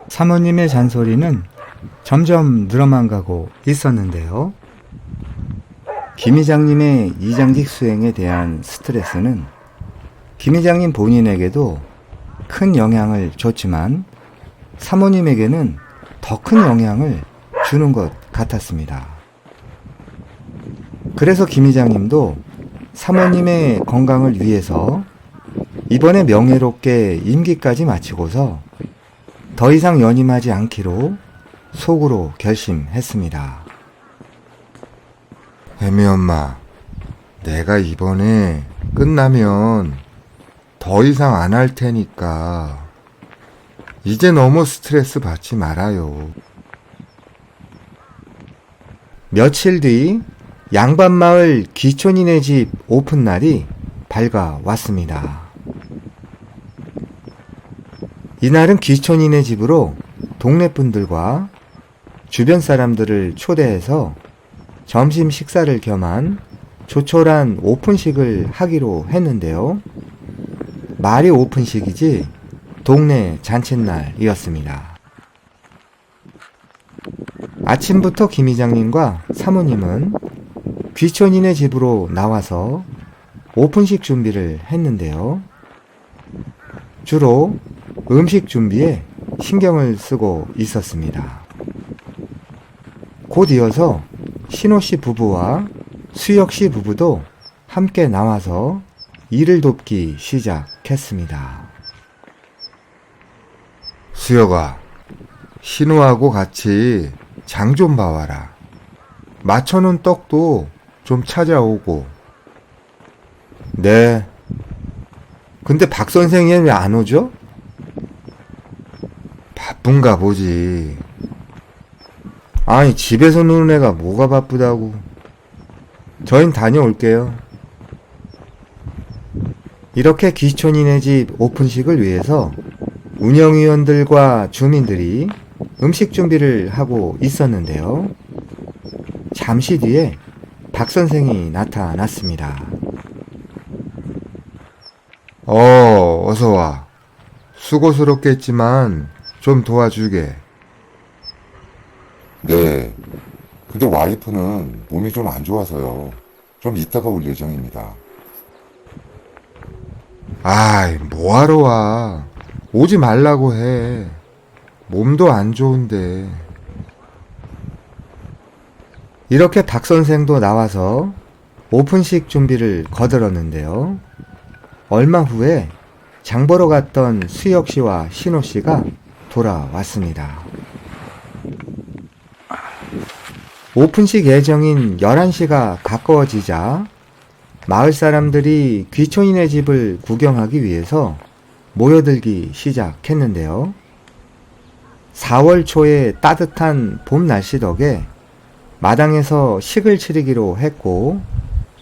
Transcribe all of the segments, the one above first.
사모님의 잔소리는 점점 늘어만 가고 있었는데요. 김 이장님의 이장직 수행에 대한 스트레스는 김 이장님 본인에게도 큰 영향을 줬지만 사모님에게는 더 큰 영향을 주는 것 같았습니다. 그래서 김 이장님도 사모님의 건강을 위해서 이번에 명예롭게 임기까지 마치고서 더 이상 연임하지 않기로 속으로 결심했습니다. 혜미 엄마, 내가 이번에 끝나면 더 이상 안 할 테니까 이제 너무 스트레스 받지 말아요. 며칠 뒤 양반마을 귀촌이네 집 오픈날이 밝아왔습니다. 이날은 귀촌이네 집으로 동네 분들과 주변 사람들을 초대해서 점심 식사를 겸한 조촐한 오픈식을 하기로 했는데요. 말이 오픈식이지 동네 잔칫날이었습니다. 아침부터 김 이장님과 사모님은 귀촌이네 집으로 나와서 오픈식 준비를 했는데요. 주로 음식 준비에 신경을 쓰고 있었습니다. 곧 이어서 신호씨 부부와 수혁씨 부부도 함께 나와서 일을 돕기 시작했습니다. 수혁아, 신우하고 같이 장 좀 봐와라. 맞춰놓은 떡도 좀 찾아오고. 네. 근데 박 선생이 왜 안 오죠? 바쁜가 보지. 아니, 집에서 노는 애가 뭐가 바쁘다고. 저흰 다녀올게요. 이렇게 귀촌이네 집 오픈식을 위해서 운영위원들과 주민들이 음식 준비를 하고 있었는데요. 잠시 뒤에 박 선생이 나타났습니다. 어서와. 수고스럽겠지만 좀 도와주게. 네. 근데 와이프는 몸이 좀 안 좋아서요. 좀 이따가 올 예정입니다. 아이, 뭐하러 와. 오지 말라고 해. 몸도 안 좋은데. 이렇게 박 선생도 나와서 오픈식 준비를 거들었는데요. 얼마 후에 장 보러 갔던 수혁 씨와 신호 씨가 돌아왔습니다. 오픈식 예정인 11시가 가까워지자 마을 사람들이 귀촌이네 집을 구경하기 위해서 모여들기 시작했는데요. 4월 초의 따뜻한 봄 날씨 덕에 마당에서 식을 차리기로 했고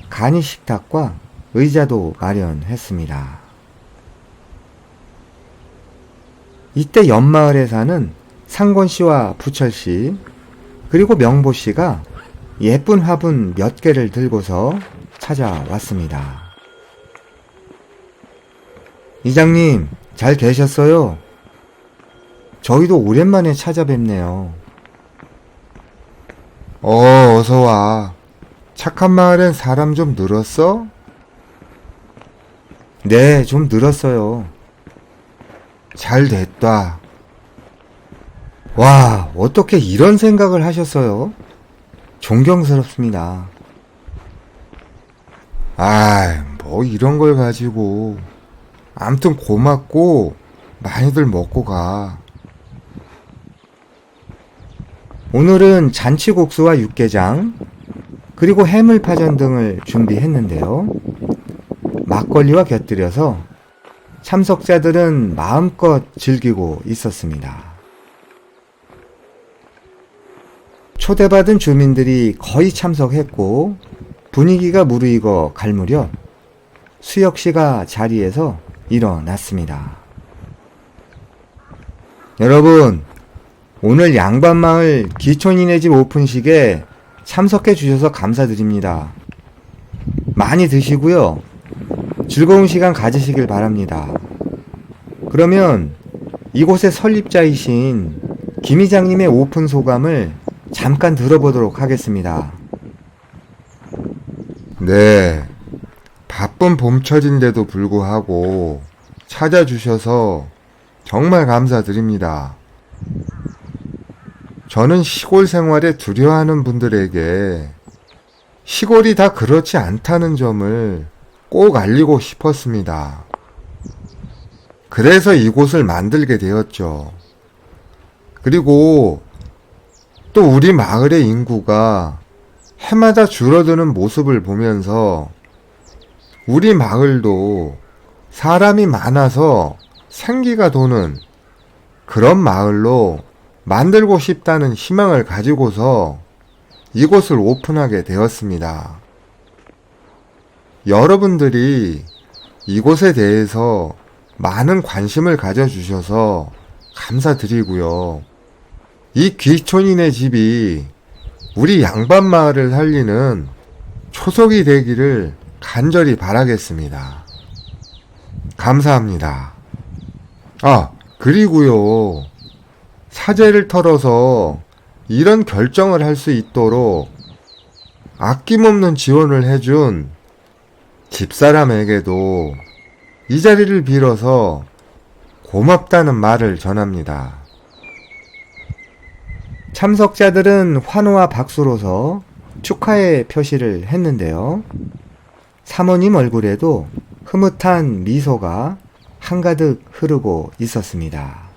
간이 식탁과 의자도 마련했습니다. 이때 옆마을에 사는 상권씨와 부철씨 그리고 명보씨가 예쁜 화분 몇 개를 들고서 찾아왔습니다. 이장님, 잘 계셨어요? 저희도 오랜만에 찾아뵙네요. 어서와. 착한 마을엔 사람 좀 늘었어? 네, 좀 늘었어요. 잘 됐다. 와, 어떻게 이런 생각을 하셨어요? 존경스럽습니다. 아이, 뭐 이런 걸 가지고. 암튼 고맙고 많이들 먹고 가. 오늘은 잔치국수와 육개장, 그리고 해물파전 등을 준비했는데요. 막걸리와 곁들여서 참석자들은 마음껏 즐기고 있었습니다. 초대받은 주민들이 거의 참석했고 분위기가 무르익어 갈 무렵 수혁 씨가 자리에서 일어났습니다. 여러분, 오늘 양반마을 귀촌이네 집 오픈식에 참석해 주셔서 감사드립니다. 많이 드시고요. 즐거운 시간 가지시길 바랍니다. 그러면 이곳의 설립자이신 김 이장님의 오픈 소감을 잠깐 들어보도록 하겠습니다. 네, 바쁜 봄철인데도 불구하고 찾아주셔서 정말 감사드립니다. 저는 시골 생활에 두려워하는 분들에게 시골이 다 그렇지 않다는 점을 꼭 알리고 싶었습니다. 그래서 이곳을 만들게 되었죠. 그리고 또 우리 마을의 인구가 해마다 줄어드는 모습을 보면서 우리 마을도 사람이 많아서 생기가 도는 그런 마을로 만들고 싶다는 희망을 가지고서 이곳을 오픈하게 되었습니다. 여러분들이 이곳에 대해서 많은 관심을 가져주셔서 감사드리고요. 이 귀촌인의 집이 우리 양반마을을 살리는 초석이 되기를 간절히 바라겠습니다. 감사합니다. 아, 그리고요. 사제를 털어서 이런 결정을 할 수 있도록 아낌없는 지원을 해준 집사람에게도 이 자리를 빌어서 고맙다는 말을 전합니다. 참석자들은 환호와 박수로서 축하의 표시를 했는데요. 사모님 얼굴에도 흐뭇한 미소가 한가득 흐르고 있었습니다.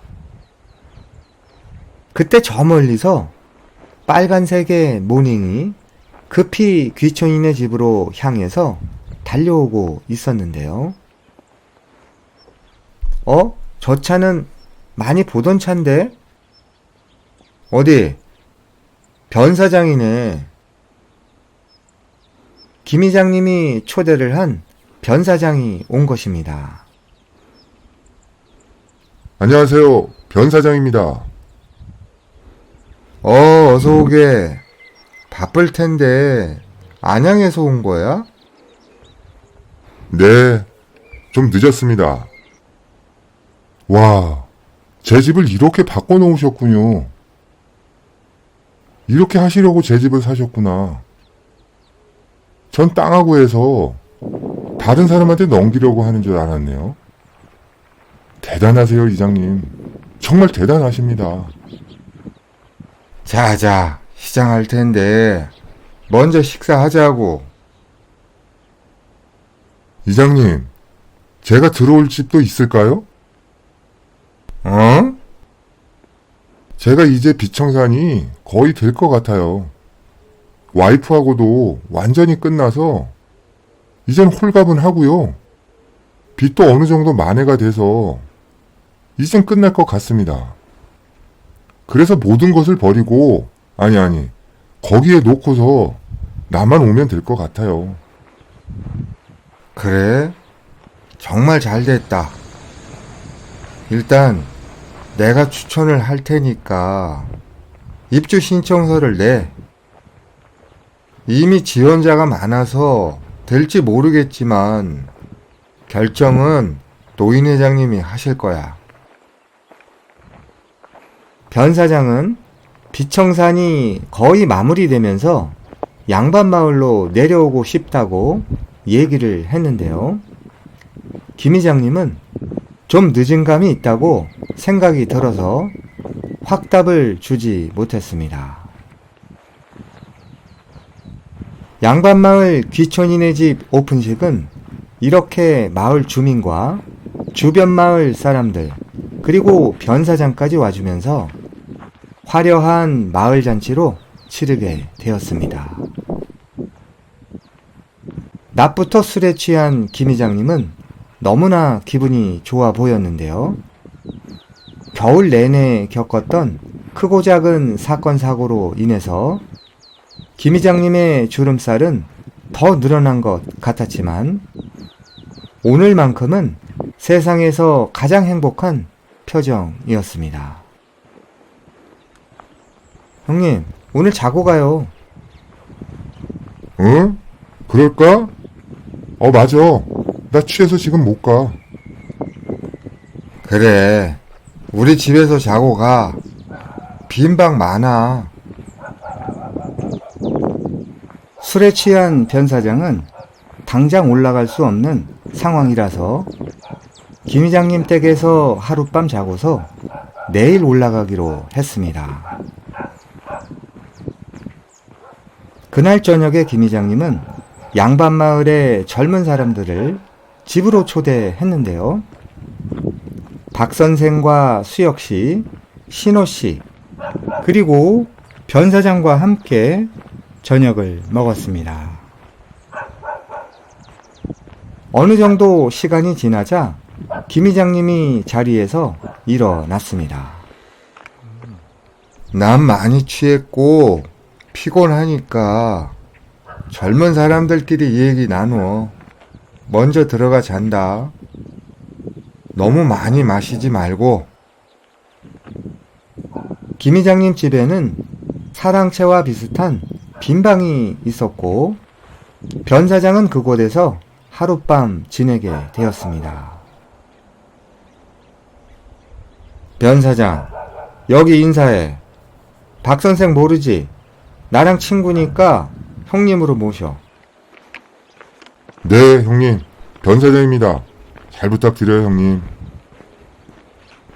그때 저 멀리서 빨간색의 모닝이 급히 귀촌인의 집으로 향해서 달려오고 있었는데요. 저 차는 많이 보던 차인데? 어디? 변사장이네. 김 이장님이 초대를 한 변사장이 온 것입니다. 안녕하세요. 변사장입니다. 어서 오게. 바쁠 텐데 안양에서 온 거야? 네, 좀 늦었습니다. 와, 제 집을 이렇게 바꿔놓으셨군요. 이렇게 하시려고 제 집을 사셨구나. 전 땅하고 해서 다른 사람한테 넘기려고 하는 줄 알았네요. 대단하세요, 이장님. 정말 대단하십니다. 자자, 시장할 텐데 먼저 식사하자고. 이장님, 제가 들어올 집도 있을까요? 어? 제가 이제 빚청산이 거의 될 것 같아요. 와이프하고도 완전히 끝나서 이젠 홀가분 하고요. 빚도 어느 정도 만회가 돼서 이젠 끝날 것 같습니다. 그래서 모든 것을 버리고 아니 거기에 놓고서 나만 오면 될 것 같아요. 그래? 정말 잘 됐다. 일단 내가 추천을 할 테니까 입주 신청서를 내. 이미 지원자가 많아서 될지 모르겠지만 결정은 노인 회장님이 하실 거야. 변 사장은 비청산이 거의 마무리되면서 양반마을로 내려오고 싶다고 얘기를 했는데요. 김 이장님은 좀 늦은 감이 있다고 생각이 들어서 확답을 주지 못했습니다. 양반마을 귀촌인의 집 오픈식은 이렇게 마을 주민과 주변 마을 사람들 그리고 변 사장까지 와주면서 화려한 마을 잔치로 치르게 되었습니다. 낮부터 술에 취한 김 이장님은 너무나 기분이 좋아 보였는데요. 겨울 내내 겪었던 크고 작은 사건 사고로 인해서 김 이장님의 주름살은 더 늘어난 것 같았지만 오늘만큼은 세상에서 가장 행복한 표정이었습니다. 형님, 오늘 자고 가요. 응? 그럴까? 맞아. 나 취해서 지금 못 가. 그래, 우리 집에서 자고 가. 빈 방 많아. 술에 취한 변 사장은 당장 올라갈 수 없는 상황이라서 김 이장님 댁에서 하룻밤 자고서 내일 올라가기로 했습니다. 그날 저녁에 김 이장님은 양반마을의 젊은 사람들을 집으로 초대했는데요. 박 선생과 수혁 씨, 신호 씨, 그리고 변 사장과 함께 저녁을 먹었습니다. 어느 정도 시간이 지나자 김 이장님이 자리에서 일어났습니다. 난 많이 취했고 피곤하니까 젊은 사람들끼리 얘기 나누어. 먼저 들어가 잔다. 너무 많이 마시지 말고. 김 이장님 집에는 사랑채와 비슷한 빈 방이 있었고 변 사장은 그곳에서 하룻밤 지내게 되었습니다. 변 사장, 여기 인사해. 박 선생 모르지? 나랑 친구니까 형님으로 모셔. 네, 형님. 변 사장입니다. 잘 부탁드려요, 형님.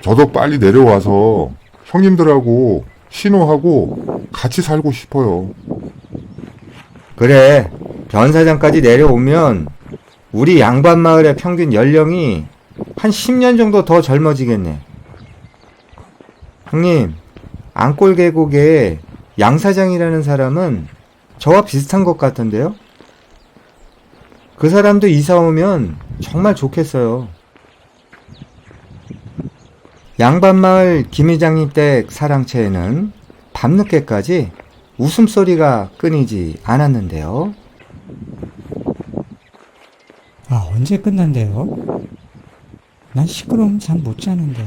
저도 빨리 내려와서 형님들하고 신호하고 같이 살고 싶어요. 그래, 변 사장까지 내려오면 우리 양반마을의 평균 연령이 한 10년 정도 더 젊어지겠네. 형님, 안골계곡의 양 사장이라는 사람은 저와 비슷한 것 같던데요? 그 사람도 이사 오면 정말 좋겠어요. 양반마을 김 이장님 댁 사랑채에는 밤늦게까지 웃음소리가 끊이지 않았는데요. 언제 끝난대요? 난 시끄러우면 잠 못 자는데.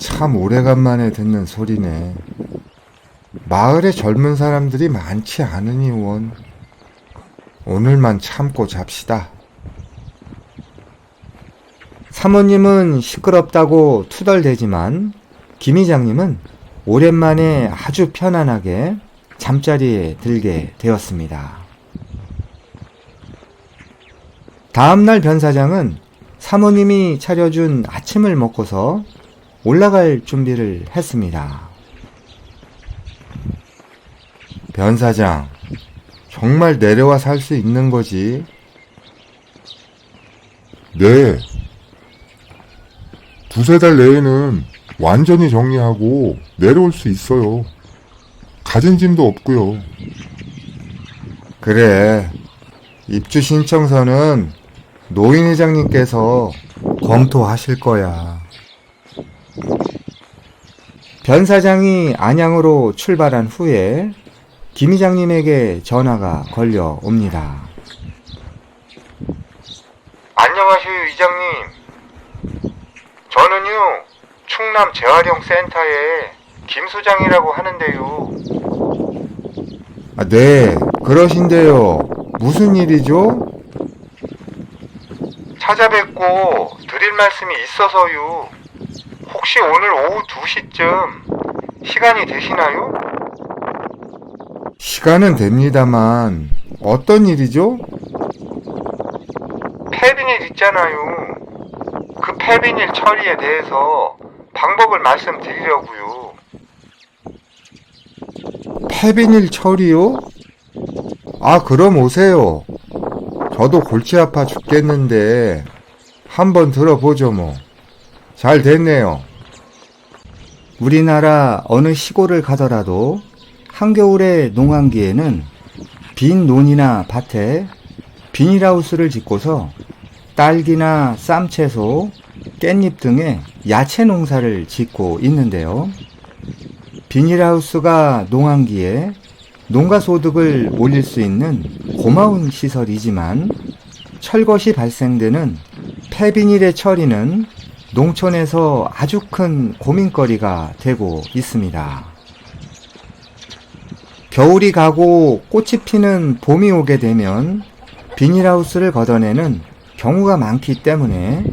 참 오래간만에 듣는 소리네. 마을에 젊은 사람들이 많지 않으니 원. 오늘만 참고 잡시다. 사모님은 시끄럽다고 투덜대지만 김 이장님은 오랜만에 아주 편안하게 잠자리에 들게 되었습니다. 다음날 변 사장은 사모님이 차려준 아침을 먹고서 올라갈 준비를 했습니다. 변 사장, 정말 내려와 살 수 있는 거지? 네. 두세 달 내에는 완전히 정리하고 내려올 수 있어요. 가진 짐도 없고요. 그래. 입주 신청서는 노인 회장님께서 검토하실 거야. 변 사장이 안양으로 출발한 후에 김 이장님에게 전화가 걸려 옵니다. 안녕하세요, 이장님. 저는요, 충남 재활용센터의 김 소장이라고 하는데요. 네, 그러신데요. 무슨 일이죠? 찾아뵙고 드릴 말씀이 있어서요. 혹시 오늘 오후 2시쯤 시간이 되시나요? 시간은 됩니다만 어떤 일이죠? 폐비닐 있잖아요. 그 폐비닐 처리에 대해서 방법을 말씀드리려고요. 폐비닐 처리요? 그럼 오세요. 저도 골치 아파 죽겠는데 한번 들어보죠 뭐. 잘 됐네요. 우리나라 어느 시골을 가더라도 한겨울의 농한기에는 빈 논이나 밭에 비닐하우스를 짓고서 딸기나 쌈채소, 깻잎 등의 야채 농사를 짓고 있는데요. 비닐하우스가 농한기에 농가 소득을 올릴 수 있는 고마운 시설이지만 철것이 발생되는 폐비닐의 처리는 농촌에서 아주 큰 고민거리가 되고 있습니다. 겨울이 가고 꽃이 피는 봄이 오게 되면 비닐하우스를 걷어내는 경우가 많기 때문에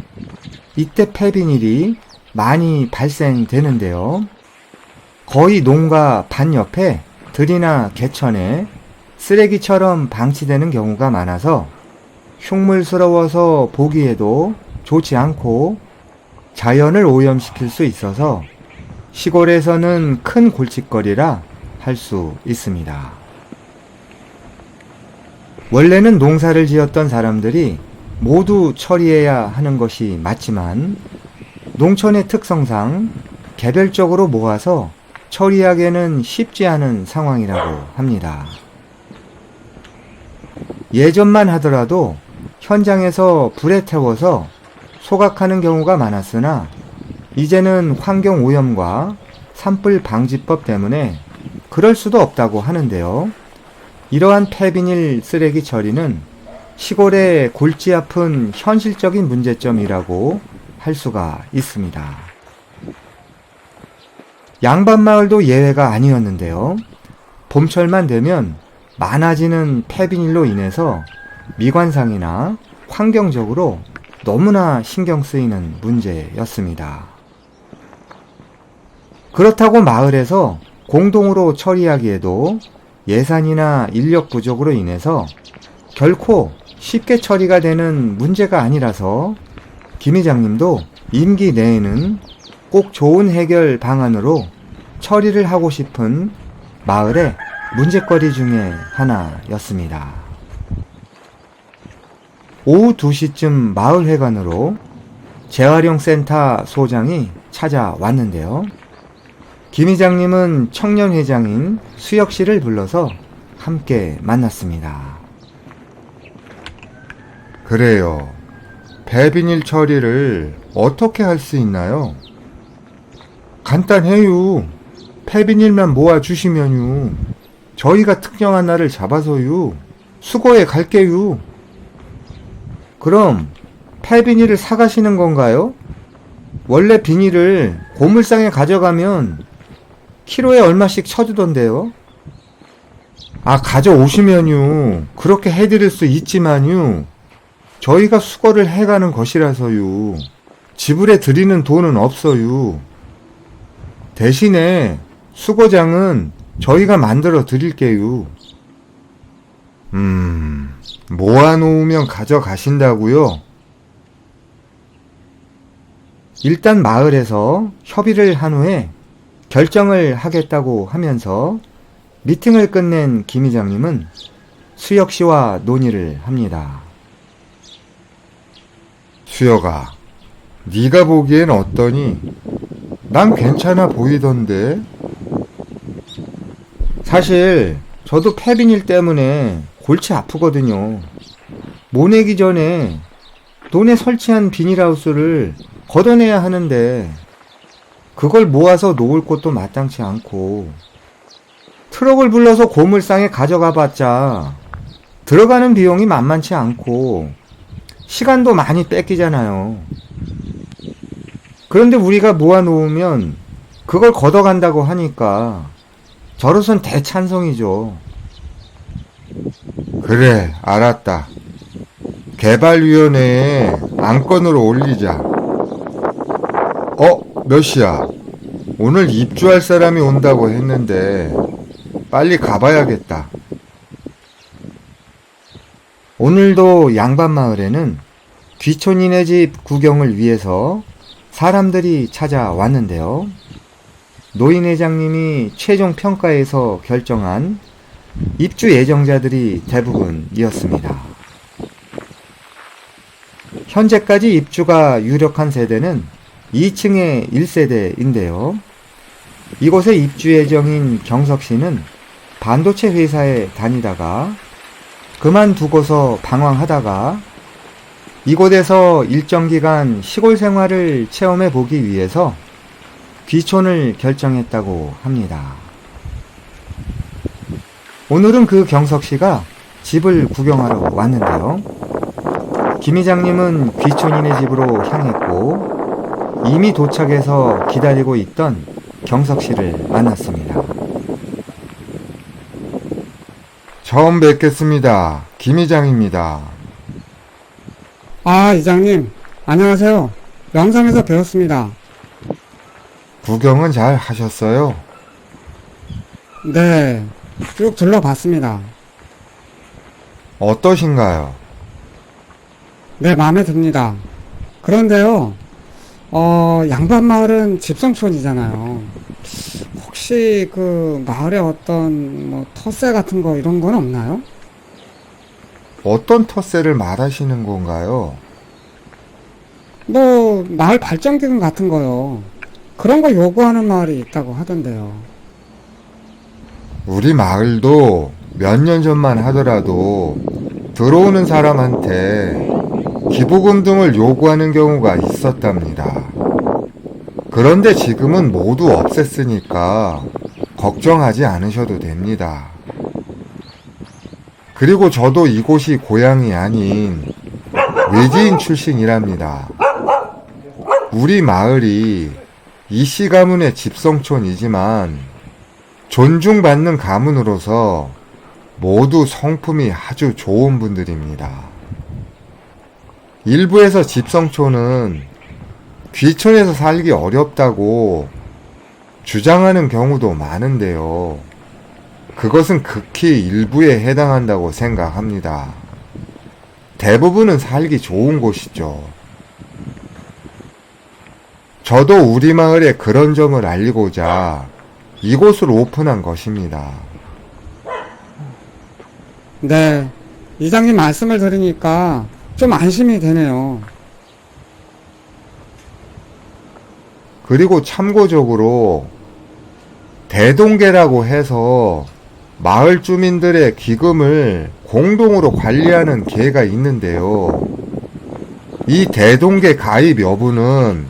이때 폐비닐이 많이 발생되는데요. 거의 농가 반 옆에 들이나 개천에 쓰레기처럼 방치되는 경우가 많아서 흉물스러워서 보기에도 좋지 않고 자연을 오염시킬 수 있어서 시골에서는 큰 골칫거리라 할 수 있습니다. 원래는 농사를 지었던 사람들이 모두 처리해야 하는 것이 맞지만 농촌의 특성상 개별적으로 모아서 처리하기에는 쉽지 않은 상황이라고 합니다. 예전만 하더라도 현장에서 불에 태워서 소각하는 경우가 많았으나 이제는 환경오염과 산불 방지법 때문에 그럴 수도 없다고 하는데요. 이러한 폐비닐 쓰레기 처리는 시골의 골치 아픈 현실적인 문제점이라고 할 수가 있습니다. 양반마을도 예외가 아니었는데요. 봄철만 되면 많아지는 폐비닐로 인해서 미관상이나 환경적으로 너무나 신경 쓰이는 문제였습니다. 그렇다고 마을에서 공동으로 처리하기에도 예산이나 인력 부족으로 인해서 결코 쉽게 처리가 되는 문제가 아니라서 김 회장님도 임기 내에는 꼭 좋은 해결 방안으로 처리를 하고 싶은 마을의 문제거리 중에 하나였습니다. 오후 2시쯤 마을회관으로 재활용센터 소장이 찾아왔는데요. 김 회장님은 청년회장인 수혁 씨를 불러서 함께 만났습니다. 그래요. 폐비닐 처리를 어떻게 할 수 있나요? 간단해요. 폐비닐만 모아주시면요. 저희가 특정한 날을 잡아서요. 수거해 갈게요. 그럼 폐비닐을 사가시는 건가요? 원래 비닐을 고물상에 가져가면 키로에 얼마씩 쳐주던데요. 가져오시면요. 그렇게 해드릴 수 있지만요. 저희가 수거를 해가는 것이라서요. 지불해 드리는 돈은 없어요. 대신에 수거장은 저희가 만들어 드릴게요. 모아놓으면 가져가신다고요? 일단 마을에서 협의를 한 후에 결정을 하겠다고 하면서 미팅을 끝낸 김 회장님은 수혁 씨와 논의를 합니다. 수혁아, 네가 보기엔 어떠니? 난 괜찮아 보이던데. 사실 저도 폐비닐 때문에 골치 아프거든요. 모내기 전에 논에 설치한 비닐하우스를 걷어내야 하는데 그걸 모아서 놓을 곳도 마땅치 않고 트럭을 불러서 고물상에 가져가 봤자 들어가는 비용이 만만치 않고 시간도 많이 뺏기잖아요. 그런데 우리가 모아놓으면 그걸 걷어간다고 하니까 저로선 대찬성이죠. 그래, 알았다. 개발위원회에 안건으로 올리자. 몇 시야? 오늘 입주할 사람이 온다고 했는데 빨리 가봐야겠다. 오늘도 양반마을에는 귀촌이네 집 구경을 위해서 사람들이 찾아왔는데요. 노인회장님이 최종 평가에서 결정한 입주 예정자들이 대부분이었습니다. 현재까지 입주가 유력한 세대는 2층의 1세대인데요. 이곳에 입주 예정인 경석 씨는 반도체 회사에 다니다가 그만두고서 방황하다가 이곳에서 일정 기간 시골 생활을 체험해 보기 위해서 귀촌을 결정했다고 합니다. 오늘은 그 경석 씨가 집을 구경하러 왔는데요. 김 회장님은 귀촌인의 집으로 향했고 이미 도착해서 기다리고 있던 경석 씨를 만났습니다. 처음 뵙겠습니다. 김 이장입니다. 아, 이장님. 안녕하세요. 영상에서 배웠습니다. 구경은 잘 하셨어요? 네, 쭉 둘러봤습니다. 어떠신가요? 네, 마음에 듭니다. 그런데요, 양반마을은 집성촌이잖아요. 혹시 그 마을에 어떤 뭐 텃세 같은 거 이런 건 없나요? 어떤 텃세를 말하시는 건가요? 뭐 마을 발전기금 같은 거요. 그런 거 요구하는 마을이 있다고 하던데요. 우리 마을도 몇 년 전만 하더라도 들어오는 사람한테 기부금 등을 요구하는 경우가 있었답니다. 그런데 지금은 모두 없앴으니까 걱정하지 않으셔도 됩니다. 그리고 저도 이곳이 고향이 아닌 외지인 출신이랍니다. 우리 마을이 이씨 가문의 집성촌이지만 존중받는 가문으로서 모두 성품이 아주 좋은 분들입니다. 일부에서 집성촌은 귀촌에서 살기 어렵다고 주장하는 경우도 많은데요. 그것은 극히 일부에 해당한다고 생각합니다. 대부분은 살기 좋은 곳이죠. 저도 우리 마을에 그런 점을 알리고자 이곳을 오픈한 것입니다. 네, 이장님 말씀을 들으니까 좀 안심이 되네요. 그리고 참고적으로 대동계라고 해서 마을 주민들의 기금을 공동으로 관리하는 계가 있는데요. 이 대동계 가입 여부는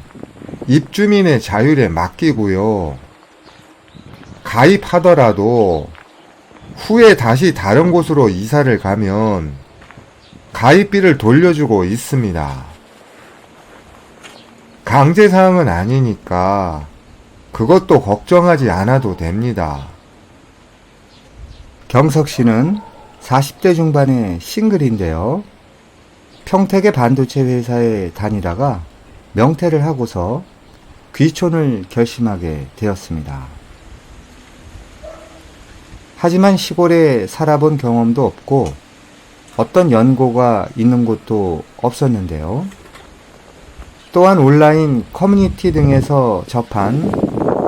입주민의 자율에 맡기고요. 가입하더라도 후에 다시 다른 곳으로 이사를 가면 가입비를 돌려주고 있습니다. 강제사항은 아니니까 그것도 걱정하지 않아도 됩니다. 경석 씨는 40대 중반의 싱글인데요. 평택의 반도체 회사에 다니다가 명퇴를 하고서 귀촌을 결심하게 되었습니다. 하지만 시골에 살아본 경험도 없고 어떤 연고가 있는 곳도 없었는데요. 또한 온라인 커뮤니티 등에서 접한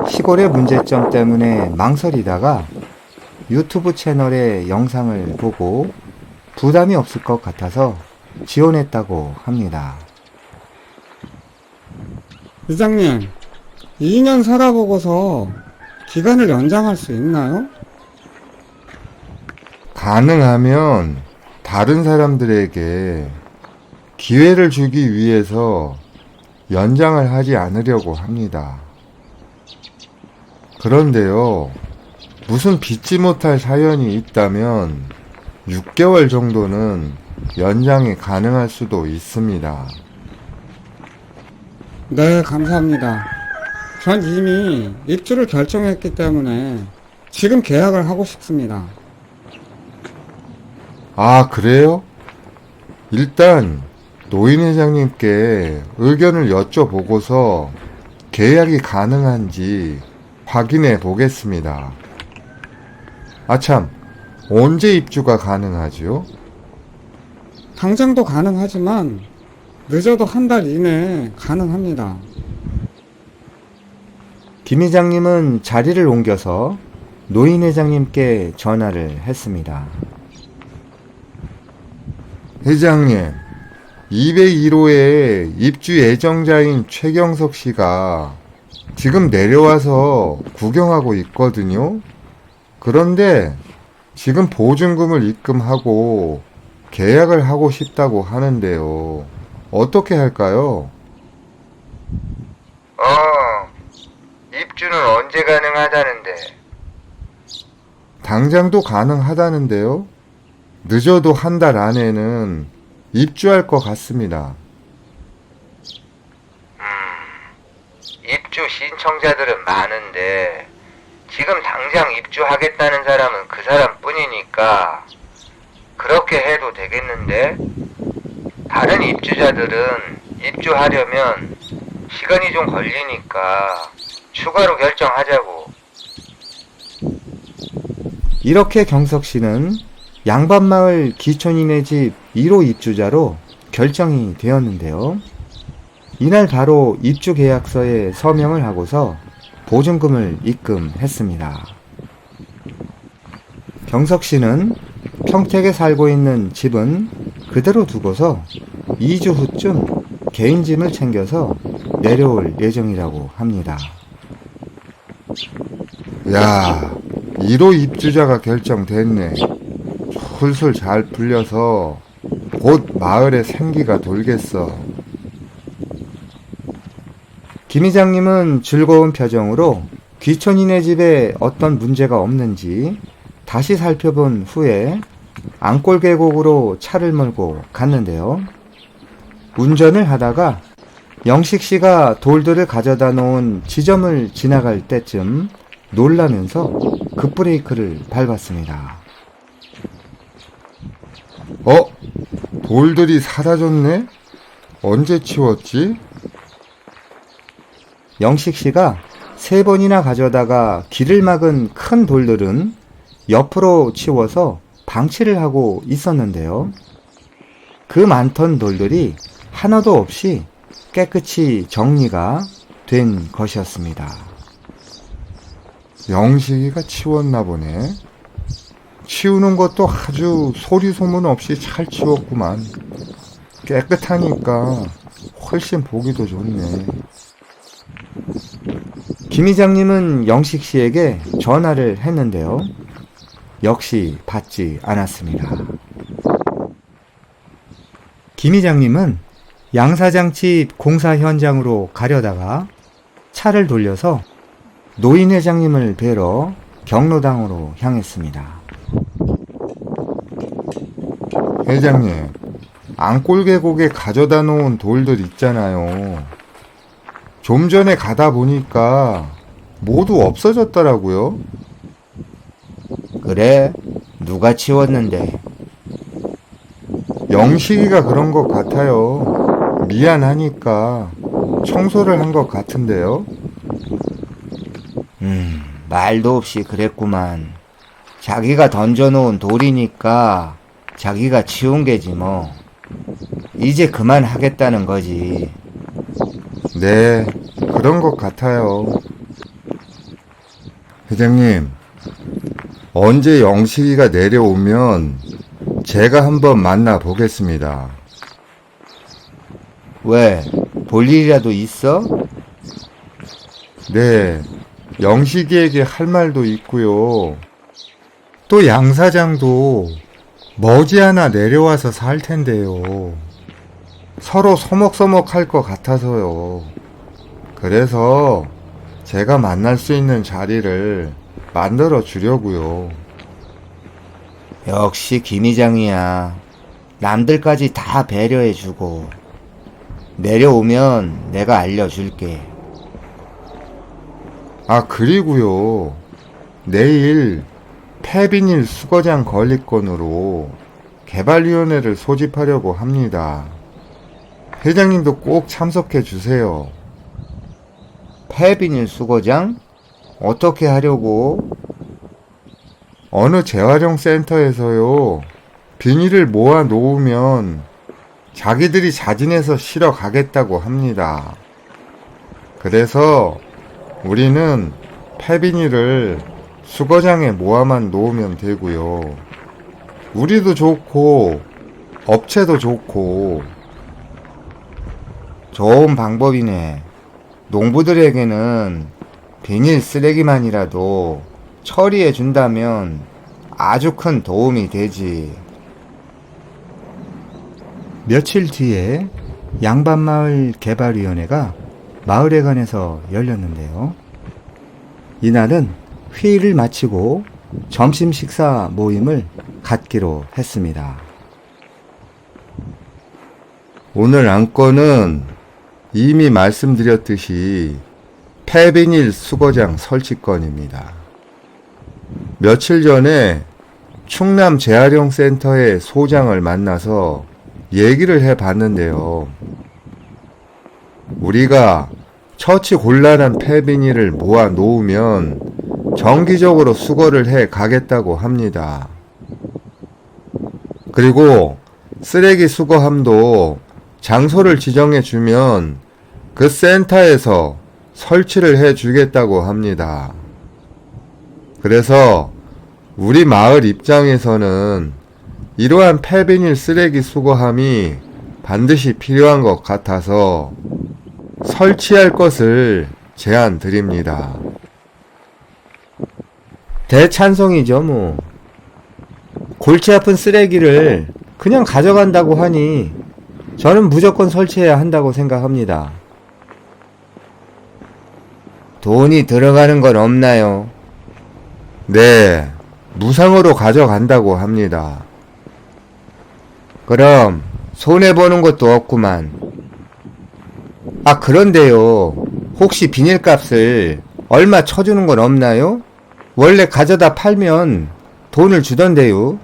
시골의 문제점 때문에 망설이다가 유튜브 채널의 영상을 보고 부담이 없을 것 같아서 지원했다고 합니다. 이장님, 2년 살아보고서 기간을 연장할 수 있나요? 가능하면 다른 사람들에게 기회를 주기 위해서 연장을 하지 않으려고 합니다. 그런데요, 무슨 믿지 못할 사연이 있다면 6개월 정도는 연장이 가능할 수도 있습니다. 네, 감사합니다. 전 이미 입주를 결정했기 때문에 지금 계약을 하고 싶습니다. 아, 그래요? 일단 노인 회장님께 의견을 여쭤보고서 계약이 가능한지 확인해 보겠습니다. 아참, 언제 입주가 가능하죠? 당장도 가능하지만 늦어도 한 달 이내에 가능합니다. 김 이장님은 자리를 옮겨서 노인 회장님께 전화를 했습니다. 회장님, 201호에 입주 예정자인 최경석 씨가 지금 내려와서 구경하고 있거든요. 그런데 지금 보증금을 입금하고 계약을 하고 싶다고 하는데요. 어떻게 할까요? 입주는 언제 가능하다는데? 당장도 가능하다는데요. 늦어도 한 달 안에는 입주할 것 같습니다. 입주 신청자들은 많은데 지금 당장 입주하겠다는 사람은 그 사람뿐이니까 그렇게 해도 되겠는데? 다른 입주자들은 입주하려면 시간이 좀 걸리니까 추가로 결정하자고. 이렇게 경석 씨는 양반마을 기촌이네 집 1호 입주자로 결정이 되었는데요. 이날 바로 입주 계약서에 서명을 하고서 보증금을 입금했습니다. 경석 씨는 평택에 살고 있는 집은 그대로 두고서 2주 후쯤 개인 짐을 챙겨서 내려올 예정이라고 합니다. 야, 1호 입주자가 결정됐네. 술술 잘 풀려서 곧 마을에 생기가 돌겠어. 김 이장님은 즐거운 표정으로 귀촌이네 집에 어떤 문제가 없는지 다시 살펴본 후에 앙골 계곡으로 차를 몰고 갔는데요. 운전을 하다가 영식 씨가 돌들을 가져다 놓은 지점을 지나갈 때쯤 놀라면서 급브레이크를 밟았습니다. 돌들이 사라졌네? 언제 치웠지? 영식 씨가 3번이나 가져다가 길을 막은 큰 돌들은 옆으로 치워서 방치를 하고 있었는데요. 그 많던 돌들이 하나도 없이 깨끗이 정리가 된 것이었습니다. 영식이가 치웠나 보네. 치우는 것도 아주 소리 소문 없이 잘 치웠구만. 깨끗하니까 훨씬 보기도 좋네. 김 이장님은 영식 씨에게 전화를 했는데요. 역시 받지 않았습니다. 김 이장님은 양 사장 집 공사 현장으로 가려다가 차를 돌려서 노인 회장님을 뵈러 경로당으로 향했습니다. 회장님, 앙골 계곡에 가져다 놓은 돌들 있잖아요. 좀 전에 가다 보니까 모두 없어졌더라고요. 그래? 누가 치웠는데? 영식이가 그런 것 같아요. 미안하니까 청소를 한 것 같은데요. 말도 없이 그랬구만. 자기가 던져놓은 돌이니까 자기가 치운 게지 뭐. 이제 그만하겠다는 거지. 네, 그런 것 같아요. 회장님, 언제 영식이가 내려오면 제가 한번 만나 보겠습니다. 왜? 볼 일이라도 있어? 네, 영식이에게 할 말도 있고요. 또 양 사장도 머지않아 내려와서 살 텐데요. 서로 서먹서먹할 것 같아서요. 그래서 제가 만날 수 있는 자리를 만들어 주려고요. 역시 김 이장이야. 남들까지 다 배려해주고. 내려오면 내가 알려줄게. 아, 그리고요. 내일 폐비닐 수거장 건립건으로 개발위원회를 소집하려고 합니다. 회장님도 꼭 참석해 주세요. 폐비닐 수거장? 어떻게 하려고? 어느 재활용 센터에서요. 비닐을 모아 놓으면 자기들이 자진해서 실어 가겠다고 합니다. 그래서 우리는 폐비닐을 수거장에 모아만 놓으면 되고요. 우리도 좋고 업체도 좋고. 좋은 방법이네. 농부들에게는 비닐 쓰레기만이라도 처리해 준다면 아주 큰 도움이 되지. 며칠 뒤에 양반마을 개발위원회가 마을회관에서 열렸는데요. 이날은 회의를 마치고 점심 식사 모임을 갖기로 했습니다. 오늘 안건은 이미 말씀드렸듯이 폐비닐 수거장 설치건입니다. 며칠 전에 충남 재활용센터의 소장을 만나서 얘기를 해봤는데요. 우리가 처치 곤란한 폐비닐을 모아 놓으면 정기적으로 수거를 해 가겠다고 합니다. 그리고 쓰레기 수거함도 장소를 지정해 주면 그 센터에서 설치를 해 주겠다고 합니다. 그래서 우리 마을 입장에서는 이러한 폐비닐 쓰레기 수거함이 반드시 필요한 것 같아서 설치할 것을 제안 드립니다. 대찬성이죠, 뭐. 골치 아픈 쓰레기를 그냥 가져간다고 하니 저는 무조건 설치해야 한다고 생각합니다. 돈이 들어가는 건 없나요? 네, 무상으로 가져간다고 합니다. 그럼 손해보는 것도 없구만. 아, 그런데요. 혹시 비닐값을 얼마 쳐주는 건 없나요? 원래 가져다 팔면 돈을 주던데요.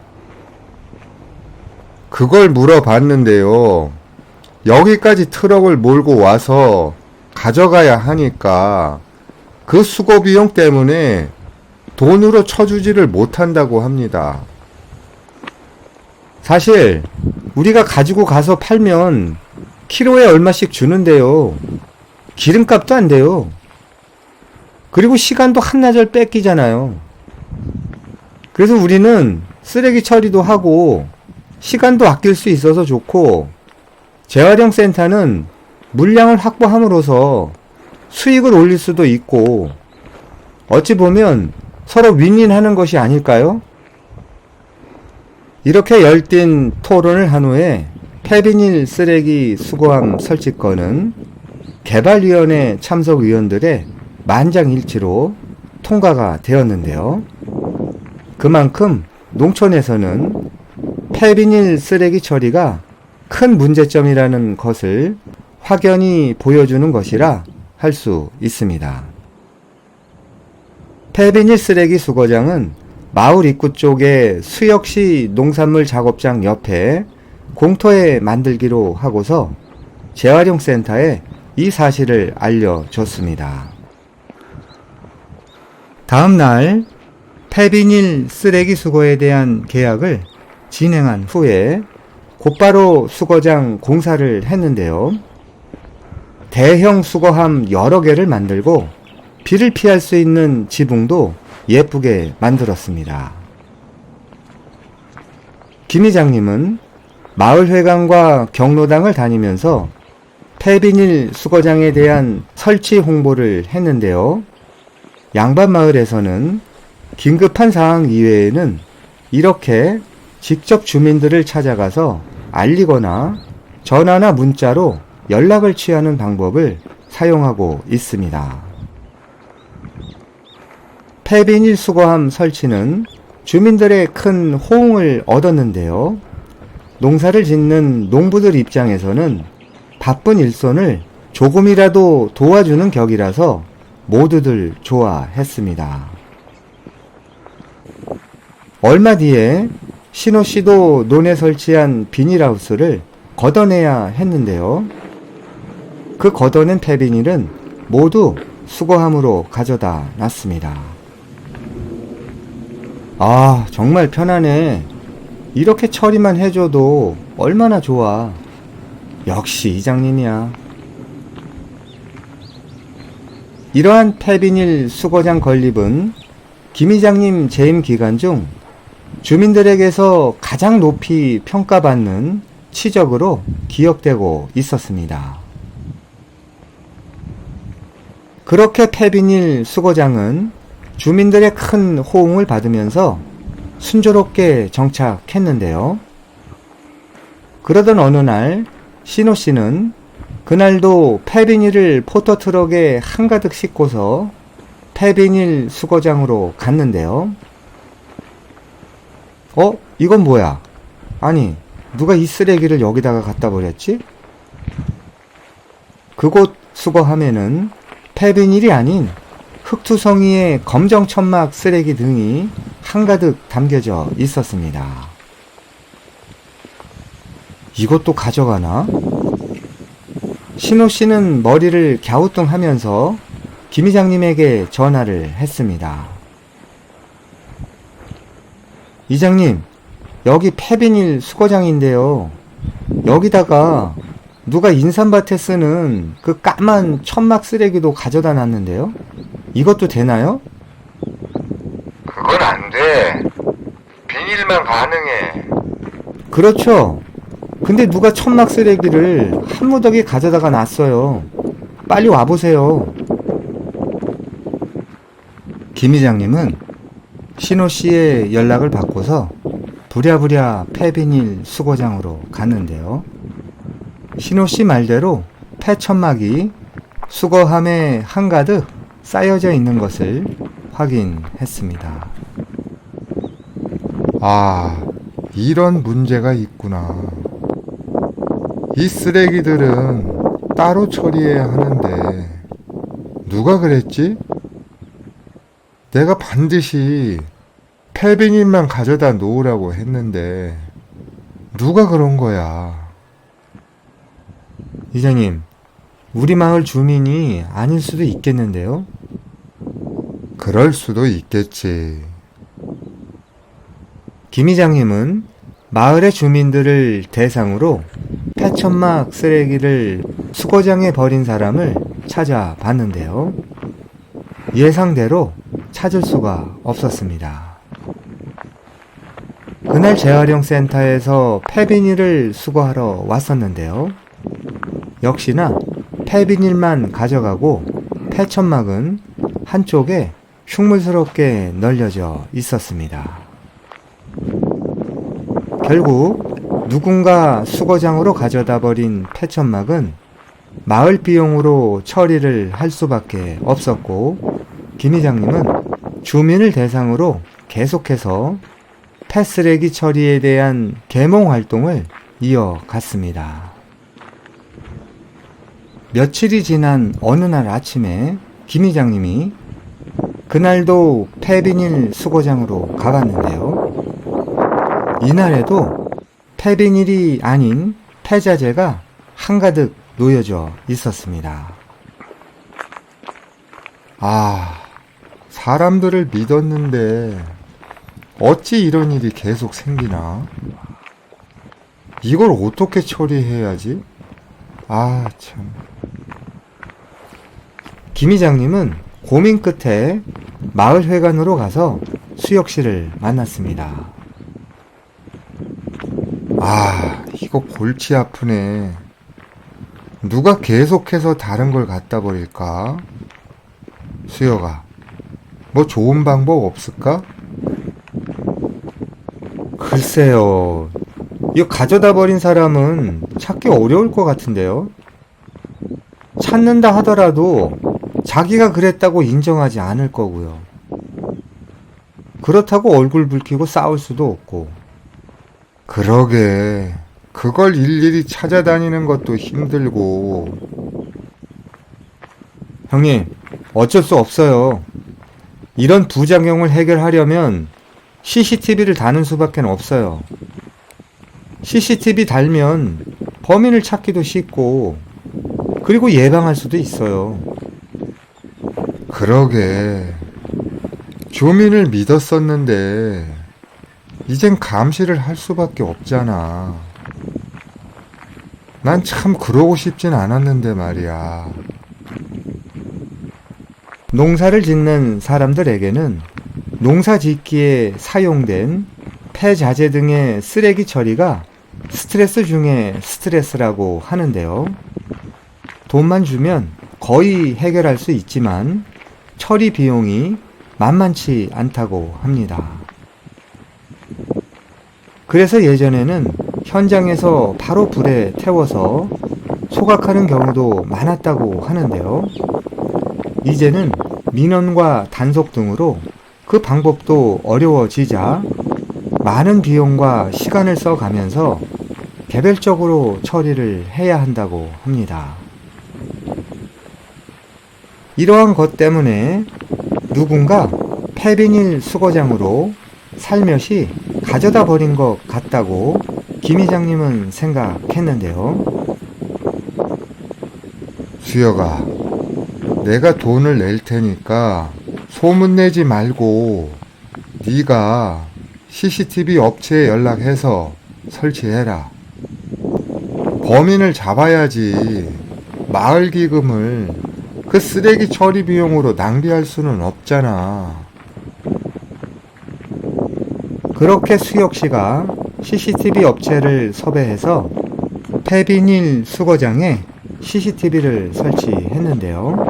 그걸 물어봤는데요. 여기까지 트럭을 몰고 와서 가져가야 하니까 그 수거 비용 때문에 돈으로 쳐주지를 못한다고 합니다. 사실 우리가 가지고 가서 팔면 키로에 얼마씩 주는데요. 기름값도 안 돼요. 그리고 시간도 한나절 뺏기잖아요. 그래서 우리는 쓰레기 처리도 하고 시간도 아낄 수 있어서 좋고, 재활용 센터는 물량을 확보함으로써 수익을 올릴 수도 있고, 어찌 보면 서로 윈윈하는 것이 아닐까요? 이렇게 열띤 토론을 한 후에 폐비닐 쓰레기 수거함 설치건은 개발위원회 참석 위원들의 만장일치로 통과가 되었는데요. 그만큼 농촌에서는 폐비닐 쓰레기 처리가 큰 문제점이라는 것을 확연히 보여주는 것이라 할 수 있습니다. 폐비닐 쓰레기 수거장은 마을 입구 쪽에 수역시 농산물 작업장 옆에 공터에 만들기로 하고서 재활용센터에 이 사실을 알려줬습니다. 다음 날 폐비닐 쓰레기 수거에 대한 계약을 진행한 후에 곧바로 수거장 공사를 했는데요. 대형 수거함 여러 개를 만들고 비를 피할 수 있는 지붕도 예쁘게 만들었습니다. 김 이장님은 마을회관과 경로당을 다니면서 폐비닐 수거장에 대한 설치 홍보를 했는데요. 양반마을에서는 긴급한 상황 이외에는 이렇게 직접 주민들을 찾아가서 알리거나 전화나 문자로 연락을 취하는 방법을 사용하고 있습니다. 폐비닐 수거함 설치는 주민들의 큰 호응을 얻었는데요. 농사를 짓는 농부들 입장에서는 바쁜 일손을 조금이라도 도와주는 격이라서 모두들 좋아했습니다. 얼마 뒤에 신호 씨도 논에 설치한 비닐하우스를 걷어내야 했는데요. 그 걷어낸 폐비닐은 모두 수거함으로 가져다 놨습니다. 아, 정말 편하네. 이렇게 처리만 해줘도 얼마나 좋아. 역시 이장님이야. 이러한 폐비닐 수거장 건립은 김 이장님 재임 기간 중 주민들에게서 가장 높이 평가받는 치적으로 기억되고 있었습니다. 그렇게 폐비닐 수거장은 주민들의 큰 호응을 받으면서 순조롭게 정착했는데요. 그러던 어느 날 신호 씨는 그날도 폐비닐을 포터트럭에 한가득 싣고서 폐비닐 수거장으로 갔는데요. 이건 뭐야? 아니, 누가 이 쓰레기를 여기다가 갖다 버렸지? 그곳 수거함에는 폐비닐이 아닌 흙투성이의 검정천막 쓰레기 등이 한가득 담겨져 있었습니다. 이것도 가져가나? 신호 씨는 머리를 갸우뚱하면서 김 이장님에게 전화를 했습니다. 이장님, 여기 폐비닐 수거장인데요. 여기다가 누가 인삼밭에 쓰는 그 까만 천막 쓰레기도 가져다 놨는데요. 이것도 되나요? 그건 안 돼. 비닐만 가능해. 그렇죠. 근데 누가 천막 쓰레기를 한 무더기 가져다가 놨어요. 빨리 와보세요. 김 이장님은 신호 씨의 연락을 받고서 부랴부랴 폐비닐 수거장으로 갔는데요. 신호 씨 말대로 폐천막이 수거함에 한가득 쌓여져 있는 것을 확인했습니다. 아, 이런 문제가 있구나. 이 쓰레기들은 따로 처리해야 하는데, 누가 그랬지? 내가 반드시 폐비닐만 가져다 놓으라고 했는데, 누가 그런 거야? 이장님, 우리 마을 주민이 아닐 수도 있겠는데요. 그럴 수도 있겠지. 김 이장님은 마을의 주민들을 대상으로 폐천막 쓰레기를 수거장에 버린 사람을 찾아봤는데요. 예상대로 찾을 수가 없었습니다. 그날 재활용센터에서 폐비닐을 수거하러 왔었는데요. 역시나 폐비닐만 가져가고 폐천막은 한쪽에 흉물스럽게 널려져 있었습니다. 결국 누군가 수거장으로 가져다 버린 폐천막은 마을 비용으로 처리를 할 수밖에 없었고, 김 이장님은 주민을 대상으로 계속해서 폐쓰레기 처리에 대한 계몽 활동을 이어갔습니다. 며칠이 지난 어느 날 아침에 김 이장님이 그날도 폐비닐 수거장으로 가봤는데요. 이날에도 폐비닐이 아닌 폐자재가 한가득 놓여져 있었습니다. 아, 사람들을 믿었는데 어찌 이런 일이 계속 생기나? 이걸 어떻게 처리해야지? 아, 참. 김 이장님은 고민 끝에 마을회관으로 가서 수혁 씨를 만났습니다. 아, 이거 골치 아프네. 누가 계속해서 다른 걸 갖다 버릴까? 수혁아, 뭐 좋은 방법 없을까? 글쎄요, 이거 가져다 버린 사람은 찾기 어려울 것 같은데요. 찾는다 하더라도 자기가 그랬다고 인정하지 않을 거고요. 그렇다고 얼굴 붉히고 싸울 수도 없고. 그러게. 그걸 일일이 찾아다니는 것도 힘들고. 형님, 어쩔 수 없어요. 이런 부작용을 해결하려면 CCTV를 다는 수밖에 없어요. CCTV 달면 범인을 찾기도 쉽고, 그리고 예방할 수도 있어요. 그러게. 주민을 믿었었는데 이젠 감시를 할 수밖에 없잖아. 난 참 그러고 싶진 않았는데 말이야. 농사를 짓는 사람들에게는 농사 짓기에 사용된 폐자재 등의 쓰레기 처리가 스트레스 중에 스트레스라고 하는데요. 돈만 주면 거의 해결할 수 있지만 처리 비용이 만만치 않다고 합니다. 그래서 예전에는 현장에서 바로 불에 태워서 소각하는 경우도 많았다고 하는데요. 이제는 민원과 단속 등으로 그 방법도 어려워지자 많은 비용과 시간을 써가면서 개별적으로 처리를 해야 한다고 합니다. 이러한 것 때문에 누군가 폐비닐 수거장으로 살며시 가져다 버린 것 같다고 김 이장님은 생각했는데요. 수혁아, 내가 돈을 낼 테니까 소문내지 말고 네가 CCTV 업체에 연락해서 설치해라. 범인을 잡아야지 마을 기금을 그 쓰레기 처리 비용으로 낭비할 수는 없잖아. 그렇게 수혁 씨가 CCTV 업체를 섭외해서 폐비닐 수거장에 CCTV를 설치했는데요.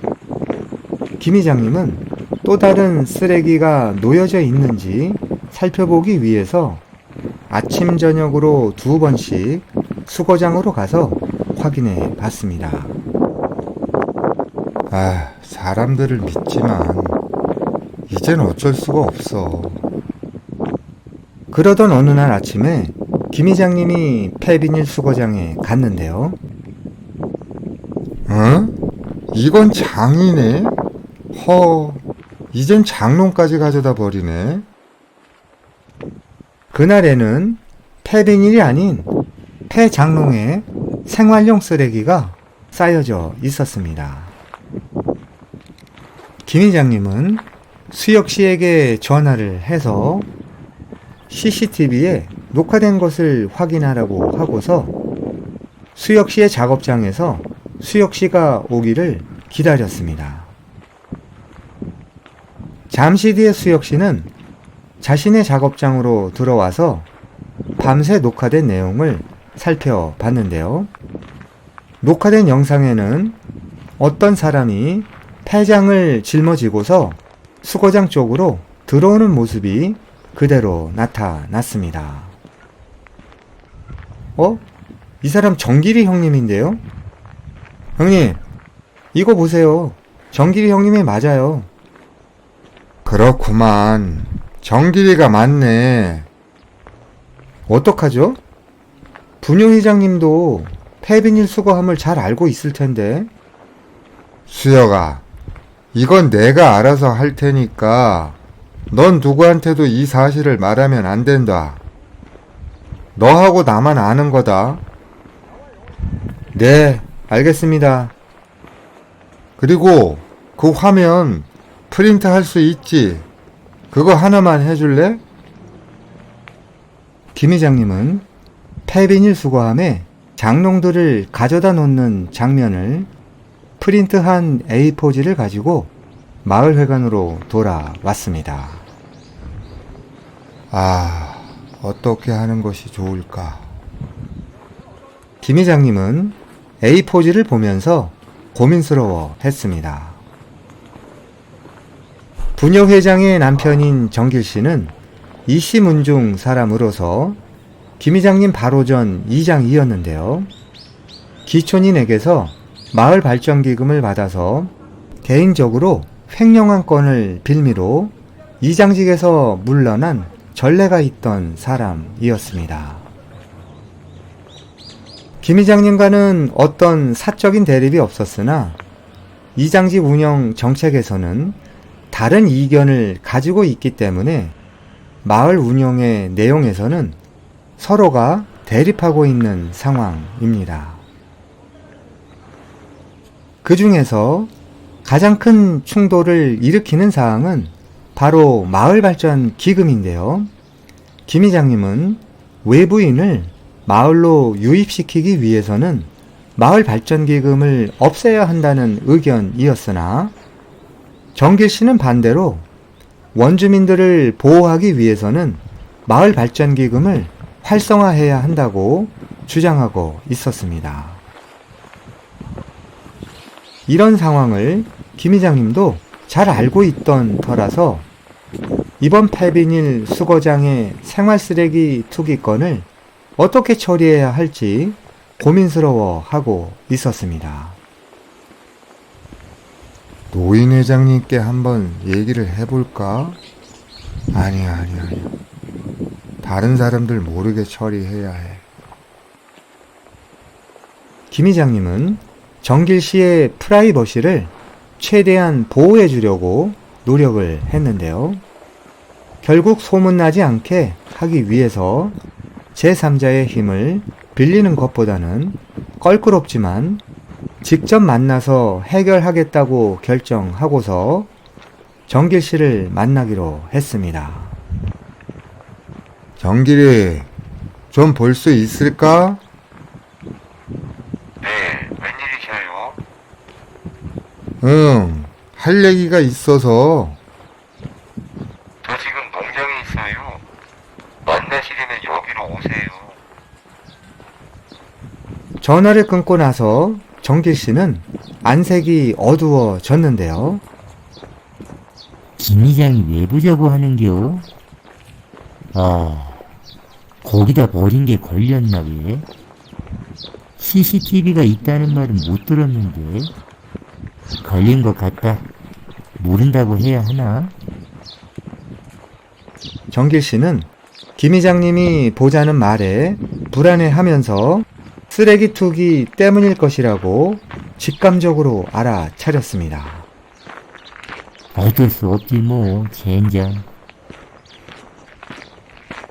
김 이장님은 또 다른 쓰레기가 놓여져 있는지 살펴보기 위해서 아침 저녁으로 2번씩 수거장으로 가서 확인해 봤습니다. 사람들을 믿지만 이젠 어쩔 수가 없어. 그러던 어느 날 아침에 김 이장님이 폐비닐 수거장에 갔는데요. 응? 이건 장이네? 이젠 장롱까지 가져다 버리네. 그날에는 폐비닐이 아닌 폐장롱에 생활용 쓰레기가 쌓여져 있었습니다. 김 이장님은 수혁 씨에게 전화를 해서 CCTV에 녹화된 것을 확인하라고 하고서 수혁 씨의 작업장에서 수혁 씨가 오기를 기다렸습니다. 잠시 뒤에 수혁 씨는 자신의 작업장으로 들어와서 밤새 녹화된 내용을 살펴봤는데요. 녹화된 영상에는 어떤 사람이 폐장을 짊어지고서 수거장 쪽으로 들어오는 모습이 그대로 나타났습니다. 이 사람 정길이 형님인데요? 형님, 이거 보세요. 정길이 형님이 맞아요. 그렇구만. 정길이가 맞네. 어떡하죠? 분용 회장님도 폐비닐 수거함을 잘 알고 있을 텐데. 수혁아, 이건 내가 알아서 할 테니까 넌 누구한테도 이 사실을 말하면 안 된다. 너하고 나만 아는 거다. 네, 알겠습니다. 그리고 그 화면 프린트 할 수 있지? 그거 하나만 해줄래? 김 회장님은 폐비닐 수거함에 장롱들을 가져다 놓는 장면을 프린트한 A4지를 가지고 마을회관으로 돌아왔습니다. 어떻게 하는 것이 좋을까? 김 회장님은 A4지를 보면서 고민스러워 했습니다. 분녀 회장의 남편인 정길 씨는 이씨 문중 사람으로서 김 회장님 바로 전 이장이었는데요. 기촌인에게서 마을 발전기금을 받아서 개인적으로 횡령한 건을 빌미로 이장직에서 물러난 전례가 있던 사람이었습니다. 김 회장님과는 어떤 사적인 대립이 없었으나 이장직 운영 정책에서는 다른 이견을 가지고 있기 때문에 마을 운영의 내용에서는 서로가 대립하고 있는 상황입니다. 그 중에서 가장 큰 충돌을 일으키는 사항은 바로 마을 발전 기금인데요. 김 회장님은 외부인을 마을로 유입시키기 위해서는 마을 발전 기금을 없애야 한다는 의견이었으나 정길 씨는 반대로 원주민들을 보호하기 위해서는 마을 발전 기금을 활성화해야 한다고 주장하고 있었습니다. 이런 상황을 김 회장님도 잘 알고 있던 터라서 이번 폐비닐 수거장의 생활쓰레기 투기건을 어떻게 처리해야 할지 고민스러워하고 있었습니다. 노인 회장님께 한번 얘기를 해볼까? 아니야. 다른 사람들 모르게 처리해야 해. 김 회장님은 정길 씨의 프라이버시를 최대한 보호해 주려고 노력을 했는데요. 결국 소문나지 않게 하기 위해서 제3자의 힘을 빌리는 것보다는 껄끄럽지만 직접 만나서 해결하겠다고 결정하고서 정길 씨를 만나기로 했습니다. 정길이, 좀 볼 수 있을까? 네, 웬일이셔요? 응, 할 얘기가 있어서. 저 지금 농장에 있어요. 만나시려면 여기로 오세요. 전화를 끊고 나서 정길 씨는 안색이 어두워졌는데요. 김 이장이 왜 보자고 하는겨? 거기다 버린 게 걸렸나 왜? CCTV가 있다는 말은 못 들었는데 걸린 것 같다. 모른다고 해야 하나? 정길 씨는 김 이장님이 보자는 말에 불안해하면서 쓰레기 투기 때문일 것이라고 직감적으로 알아차렸습니다. 어쩔 수 없지 뭐, 젠장.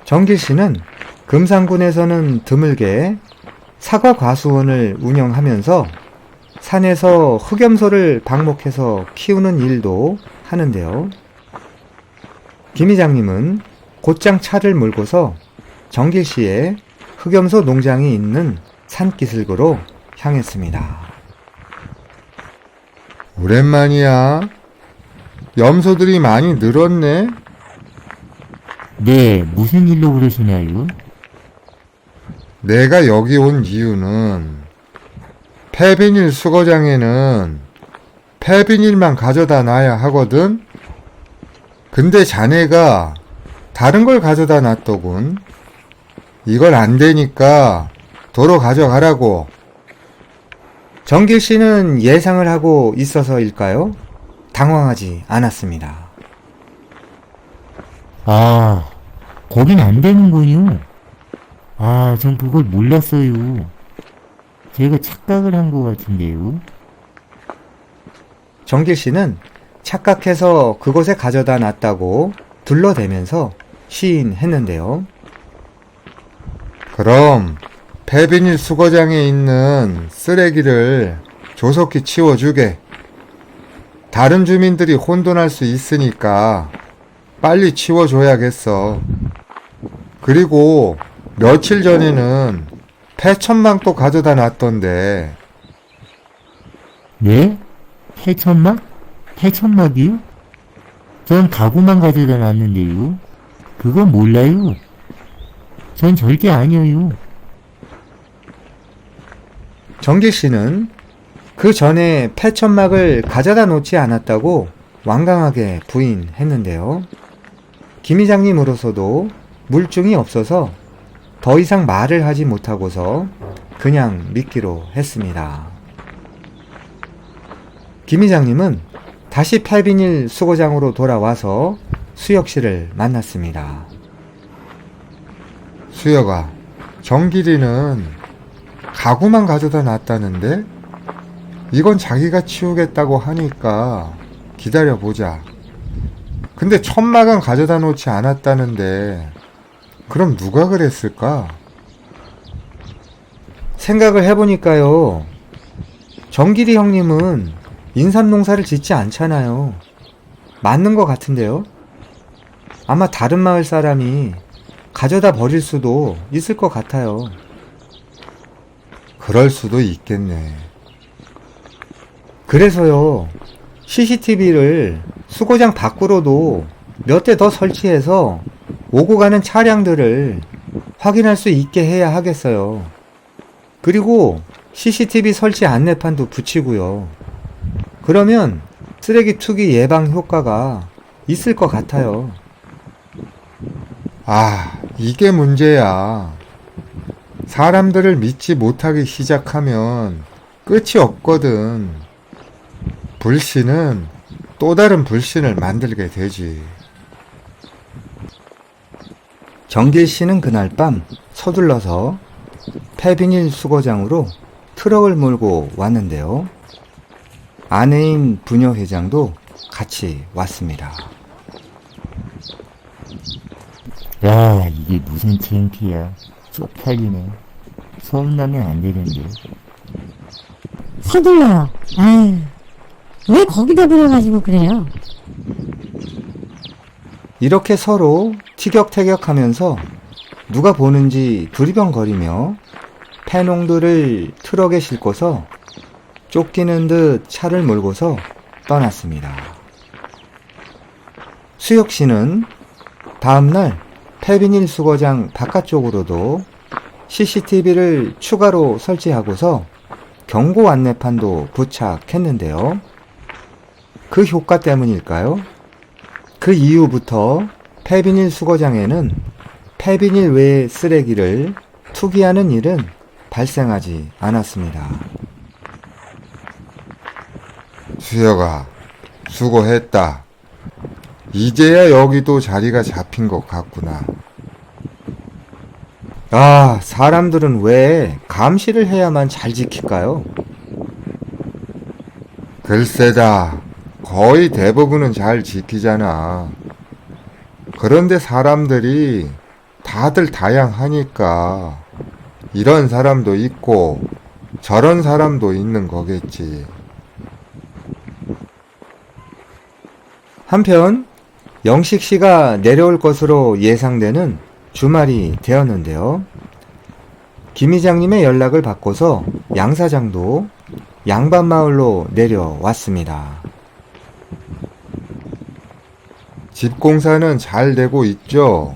정길 씨는 금산군에서는 드물게 사과 과수원을 운영하면서 산에서 흑염소를 방목해서 키우는 일도 하는데요. 김 이장님은 곧장 차를 몰고서 정길 씨의 흑염소 농장이 있는 산기슭으로 향했습니다. 오랜만이야. 염소들이 많이 늘었네. 네, 무슨 일로 그러시나요? 내가 여기 온 이유는 폐비닐 수거장에는 폐비닐만 가져다 놔야 하거든. 근데 자네가 다른 걸 가져다 놨더군. 이걸 안 되니까 도로 가져가라고. 정길 씨는 예상을 하고 있어서일까요? 당황하지 않았습니다. 거긴 안 되는군요. 전 그걸 몰랐어요. 제가 착각을 한 것 같은데요. 정길 씨는 착각해서 그곳에 가져다 놨다고 둘러대면서 시인했는데요. 그럼 폐비닐 수거장에 있는 쓰레기를 조속히 치워주게. 다른 주민들이 혼돈할 수 있으니까 빨리 치워줘야겠어. 그리고 며칠 전에는 폐천막도 가져다 놨던데. 네? 폐천막? 폐천막이요? 전 가구만 가져다 놨는데요. 그건 몰라요. 전 절대 아니에요. 정길 씨는 그 전에 폐천막을 가져다 놓지 않았다고 완강하게 부인했는데요. 김 이장님으로서도 물증이 없어서 더 이상 말을 하지 못하고서 그냥 믿기로 했습니다. 김 이장님은 다시 폐비닐 수거장으로 돌아와서 수혁 씨를 만났습니다. 수혁아, 정길이는 가구만 가져다 놨다는데? 이건 자기가 치우겠다고 하니까 기다려보자. 근데 천막은 가져다 놓지 않았다는데 그럼 누가 그랬을까? 생각을 해보니까요. 정길이 형님은 인삼농사를 짓지 않잖아요. 맞는 것 같은데요. 아마 다른 마을 사람이 가져다 버릴 수도 있을 것 같아요. 그럴 수도 있겠네. 그래서요. CCTV를 수거장 밖으로도 몇 대 더 설치해서 오고 가는 차량들을 확인할 수 있게 해야 하겠어요. 그리고 CCTV 설치 안내판도 붙이고요. 그러면 쓰레기 투기 예방 효과가 있을 것 같아요. 이게 문제야. 사람들을 믿지 못하기 시작하면 끝이 없거든. 불신은 또 다른 불신을 만들게 되지. 정길 씨는 그날 밤 서둘러서 폐비닐 수거장으로 트럭을 몰고 왔는데요. 아내인 부녀 회장도 같이 왔습니다. 야, 이게 무슨 창피야. 쪽팔리네. 서운하면 안 되는데. 서둘러요. 아유, 왜 거기다 들어가지고 그래요? 이렇게 서로 티격태격하면서 누가 보는지 두리번거리며 폐농들을 트럭에 싣고서 쫓기는 듯 차를 몰고서 떠났습니다. 수혁 씨는 다음날 폐비닐 수거장 바깥쪽으로도 CCTV를 추가로 설치하고서 경고 안내판도 부착했는데요. 그 효과 때문일까요? 그 이후부터 폐비닐 수거장에는 폐비닐 외의 쓰레기를 투기하는 일은 발생하지 않았습니다. 수혁아, 수고했다. 이제야 여기도 자리가 잡힌 것 같구나. 아, 사람들은 왜 감시를 해야만 잘 지킬까요? 글쎄다. 거의 대부분은 잘 지키잖아. 그런데 사람들이 다들 다양하니까 이런 사람도 있고 저런 사람도 있는 거겠지. 한편 영식 씨가 내려올 것으로 예상되는 주말이 되었는데요. 김 이장님의 연락을 받고서 양 사장도 양반마을로 내려왔습니다. 집 공사는 잘 되고 있죠?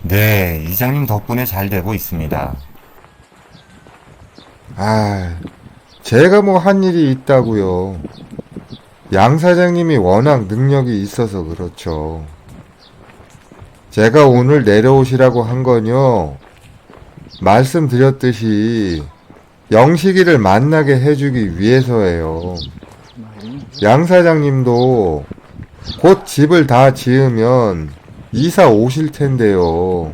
네, 이장님 덕분에 잘 되고 있습니다. 아, 제가 뭐 한 일이 있다고요. 양 사장님이 워낙 능력이 있어서 그렇죠. 제가 오늘 내려오시라고 한 건요, 말씀드렸듯이 영식이를 만나게 해주기 위해서예요. 양 사장님도 곧 집을 다 지으면 이사 오실 텐데요.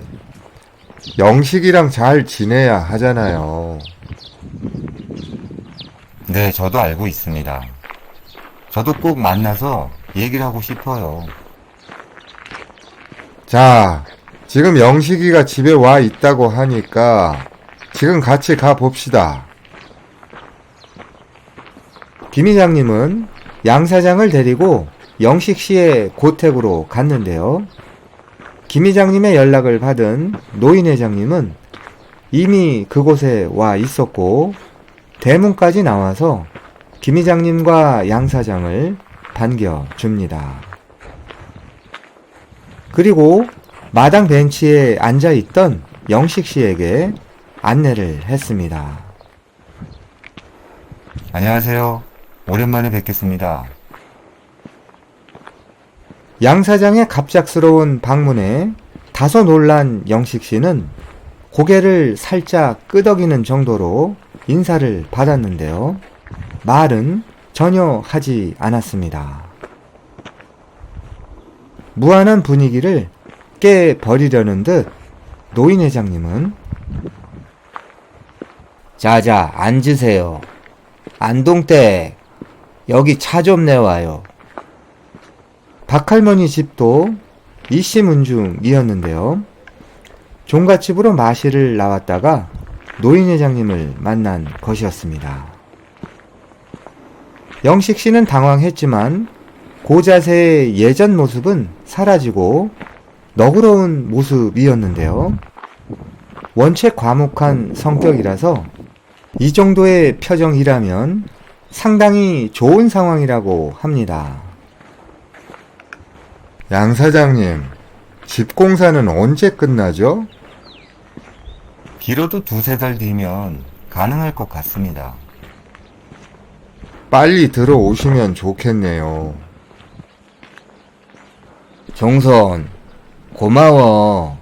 영식이랑 잘 지내야 하잖아요. 네, 저도 알고 있습니다. 저도 꼭 만나서 얘기를 하고 싶어요. 자, 지금 영식이가 집에 와 있다고 하니까 지금 같이 가 봅시다. 김 이장님은 양 사장을 데리고 영식 씨의 고택으로 갔는데요. 김 이장님의 연락을 받은 노인 회장님은 이미 그곳에 와 있었고 대문까지 나와서 김 이장님과 양 사장을 반겨줍니다. 그리고 마당 벤치에 앉아있던 영식 씨에게 안내를 했습니다. 안녕하세요. 오랜만에 뵙겠습니다. 양 사장의 갑작스러운 방문에 다소 놀란 영식 씨는 고개를 살짝 끄덕이는 정도로 인사를 받았는데요. 말은 전혀 하지 않았습니다. 무한한 분위기를 깨버리려는 듯 노인 회장님은 자자 앉으세요. 안동댁 여기 차 좀 내와요. 박할머니 집도 이씨문중이었는데요. 종갓집으로 마실을 나왔다가 노인 회장님을 만난 것이었습니다. 영식 씨는 당황했지만 고자세의 예전 모습은 사라지고 너그러운 모습이었는데요. 원체 과묵한 성격이라서 이 정도의 표정이라면 상당히 좋은 상황이라고 합니다. 양 사장님, 집 공사는 언제 끝나죠? 길어도 2-3달 뒤면 가능할 것 같습니다. 빨리 들어오시면 좋겠네요. 종선, 고마워.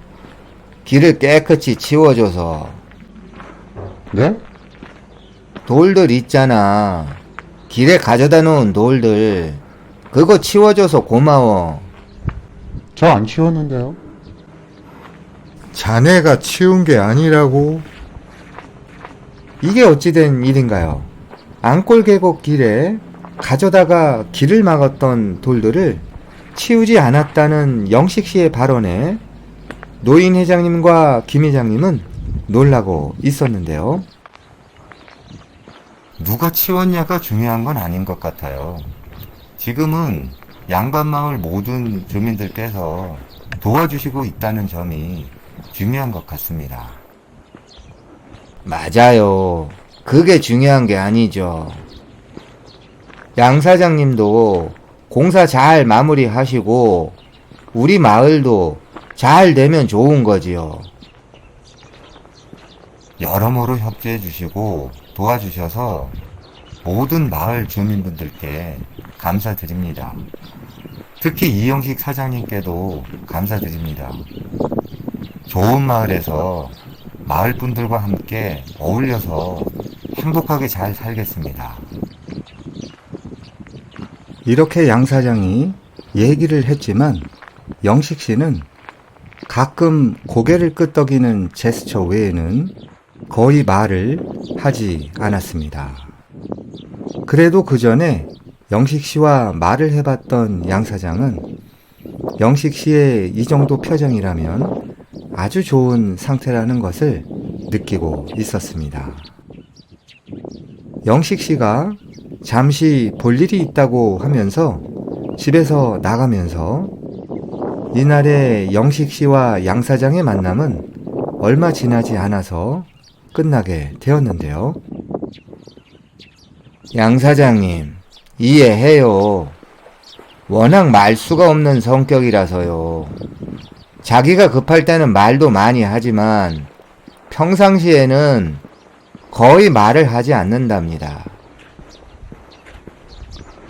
길을 깨끗이 치워줘서. 네? 돌들 있잖아. 길에 가져다 놓은 돌들. 그거 치워줘서 고마워. 저 안 치웠는데요. 자네가 치운 게 아니라고? 이게 어찌된 일인가요? 앙골 계곡 길에 가져다가 길을 막았던 돌들을 치우지 않았다는 영식 씨의 발언에 노인 회장님과 김 회장님은 놀라고 있었는데요. 누가 치웠냐가 중요한 건 아닌 것 같아요. 지금은 양반마을 모든 주민들께서 도와주시고 있다는 점이 중요한 것 같습니다. 맞아요. 그게 중요한 게 아니죠. 양 사장님도 공사 잘 마무리하시고 우리 마을도 잘 되면 좋은 거지요. 여러모로 협조해 주시고 도와주셔서 모든 마을 주민분들께 감사드립니다. 특히 이영식 사장님께도 감사드립니다. 좋은 마을에서 마을 분들과 함께 어울려서 행복하게 잘 살겠습니다. 이렇게 양 사장이 얘기를 했지만 영식 씨는 가끔 고개를 끄덕이는 제스처 외에는 거의 말을 하지 않았습니다. 그래도 그 전에 영식 씨와 말을 해봤던 양 사장은 영식 씨의 이 정도 표정이라면 아주 좋은 상태라는 것을 느끼고 있었습니다. 영식 씨가 잠시 볼 일이 있다고 하면서 집에서 나가면서 이날의 영식 씨와 양 사장의 만남은 얼마 지나지 않아서 끝나게 되었는데요. 양 사장님, 이해해요. 워낙 말수가 없는 성격이라서요. 자기가 급할 때는 말도 많이 하지만 평상시에는 거의 말을 하지 않는답니다.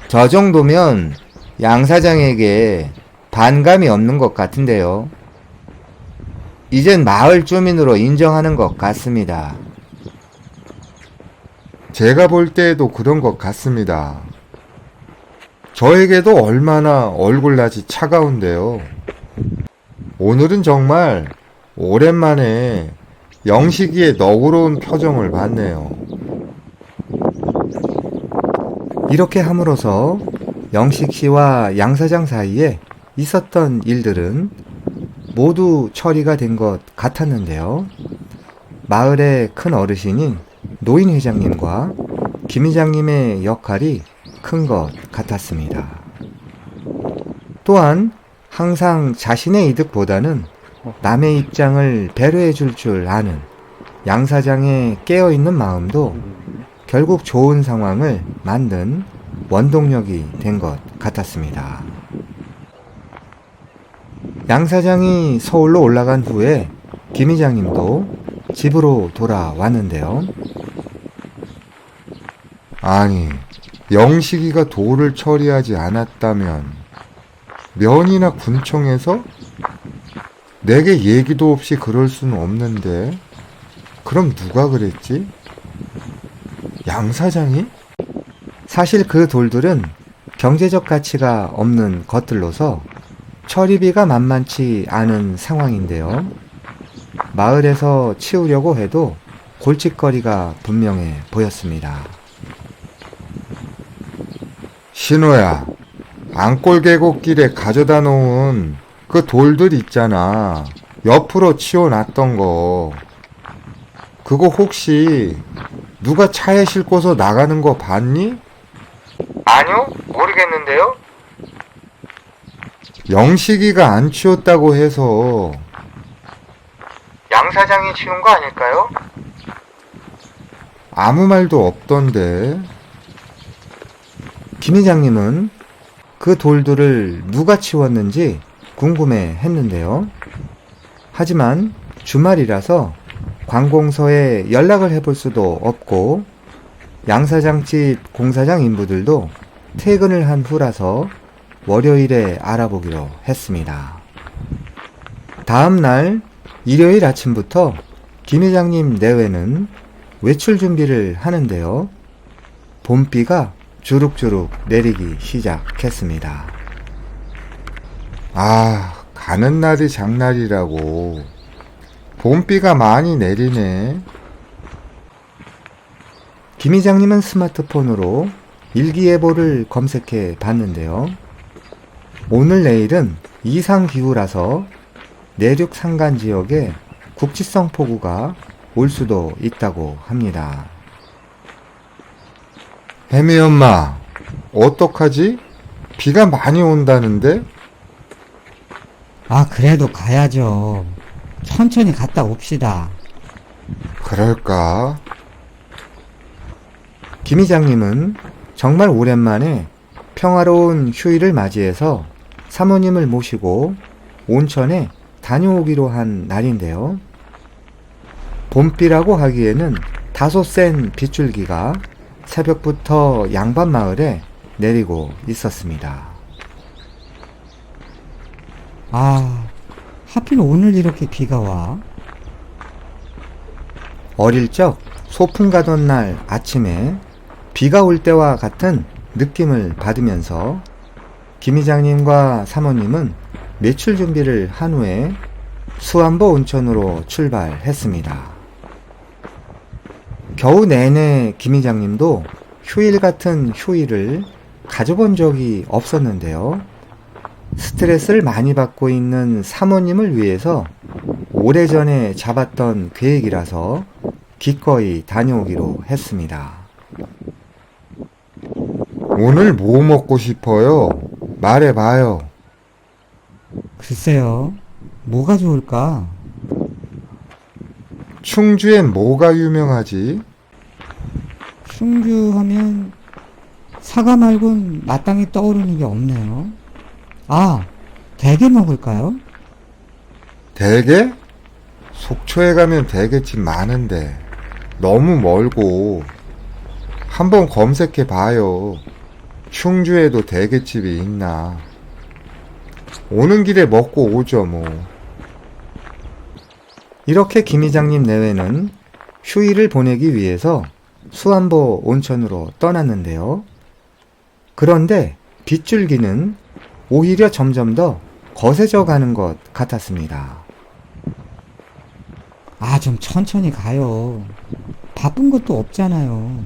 저 정도면 양 사장에게 반감이 없는 것 같은데요. 이젠 마을 주민으로 인정하는 것 같습니다. 제가 볼 때에도 그런 것 같습니다. 저에게도 얼마나 얼굴낯이 차가운데요. 오늘은 정말 오랜만에 영식이의 너그러운 표정을 봤네요. 이렇게 함으로써 영식 씨와 양 사장 사이에 있었던 일들은 모두 처리가 된 것 같았는데요. 마을의 큰 어르신인 노인 회장님과 김 회장님의 역할이 큰 것 같았습니다. 또한 항상 자신의 이득보다는 남의 입장을 배려해 줄 아는 양 사장의 깨어있는 마음도 결국 좋은 상황을 만든 원동력이 된 것 같았습니다. 양 사장이 서울로 올라간 후에 김 회장님도 집으로 돌아왔는데요. 아니, 영식이가 돌을 처리하지 않았다면 면이나 군청에서 내게 얘기도 없이 그럴 수는 없는데 그럼 누가 그랬지? 양 사장이? 사실 그 돌들은 경제적 가치가 없는 것들로서 처리비가 만만치 않은 상황인데요. 마을에서 치우려고 해도 골칫거리가 분명해 보였습니다. 신호야, 안골 계곡길에 가져다 놓은 그 돌들 있잖아. 옆으로 치워놨던 거. 그거 혹시 누가 차에 싣고서 나가는 거 봤니? 아니요, 모르겠는데요. 영식이가 안 치웠다고 해서. 양 사장이 치운 거 아닐까요? 아무 말도 없던데. 김 회장님은 그 돌들을 누가 치웠는지 궁금해 했는데요. 하지만 주말이라서 관공서에 연락을 해볼 수도 없고 양 사장 집 공사장 인부들도 퇴근을 한 후라서 월요일에 알아보기로 했습니다. 다음 날 일요일 아침부터 김 회장님 내외는 외출 준비를 하는데요. 봄비가 주룩주룩 내리기 시작했습니다. 아, 가는 날이 장날이라고. 봄비가 많이 내리네. 김 회장님은 스마트폰으로 일기예보를 검색해 봤는데요. 오늘 내일은 이상기후라서 내륙 산간 지역에 국지성 폭우가 올 수도 있다고 합니다. 해미 엄마, 어떡하지? 비가 많이 온다는데? 아, 그래도 가야죠. 천천히 갔다 옵시다. 그럴까? 김 이장님은 정말 오랜만에 평화로운 휴일을 맞이해서 사모님을 모시고 온천에 다녀오기로 한 날인데요. 봄비라고 하기에는 다소 센 빗줄기가 새벽부터 양반마을에 내리고 있었습니다. 아, 하필 오늘 이렇게 비가 와? 어릴 적 소풍 가던 날 아침에 비가 올 때와 같은 느낌을 받으면서 김 이장님과 사모님은 매출 준비를 한 후에 수안보 온천으로 출발했습니다. 겨우 내내 김 이장님도 휴일 같은 휴일을 가져본 적이 없었는데요. 스트레스를 많이 받고 있는 사모님을 위해서 오래전에 잡았던 계획이라서 기꺼이 다녀오기로 했습니다. 오늘 뭐 먹고 싶어요? 말해봐요. 글쎄요, 뭐가 좋을까? 충주엔 뭐가 유명하지? 충주 하면 사과 말곤 마땅히 떠오르는 게 없네요. 아, 대게 먹을까요? 대게? 속초에 가면 대게집 많은데 너무 멀고 한번 검색해 봐요. 충주에도 대게집이 있나. 오는 길에 먹고 오죠 뭐. 이렇게 김 이장님 내외는 휴일을 보내기 위해서 수안보 온천으로 떠났는데요. 그런데 빗줄기는 오히려 점점 더 거세져 가는 것 같았습니다. 아, 좀 천천히 가요. 바쁜 것도 없잖아요.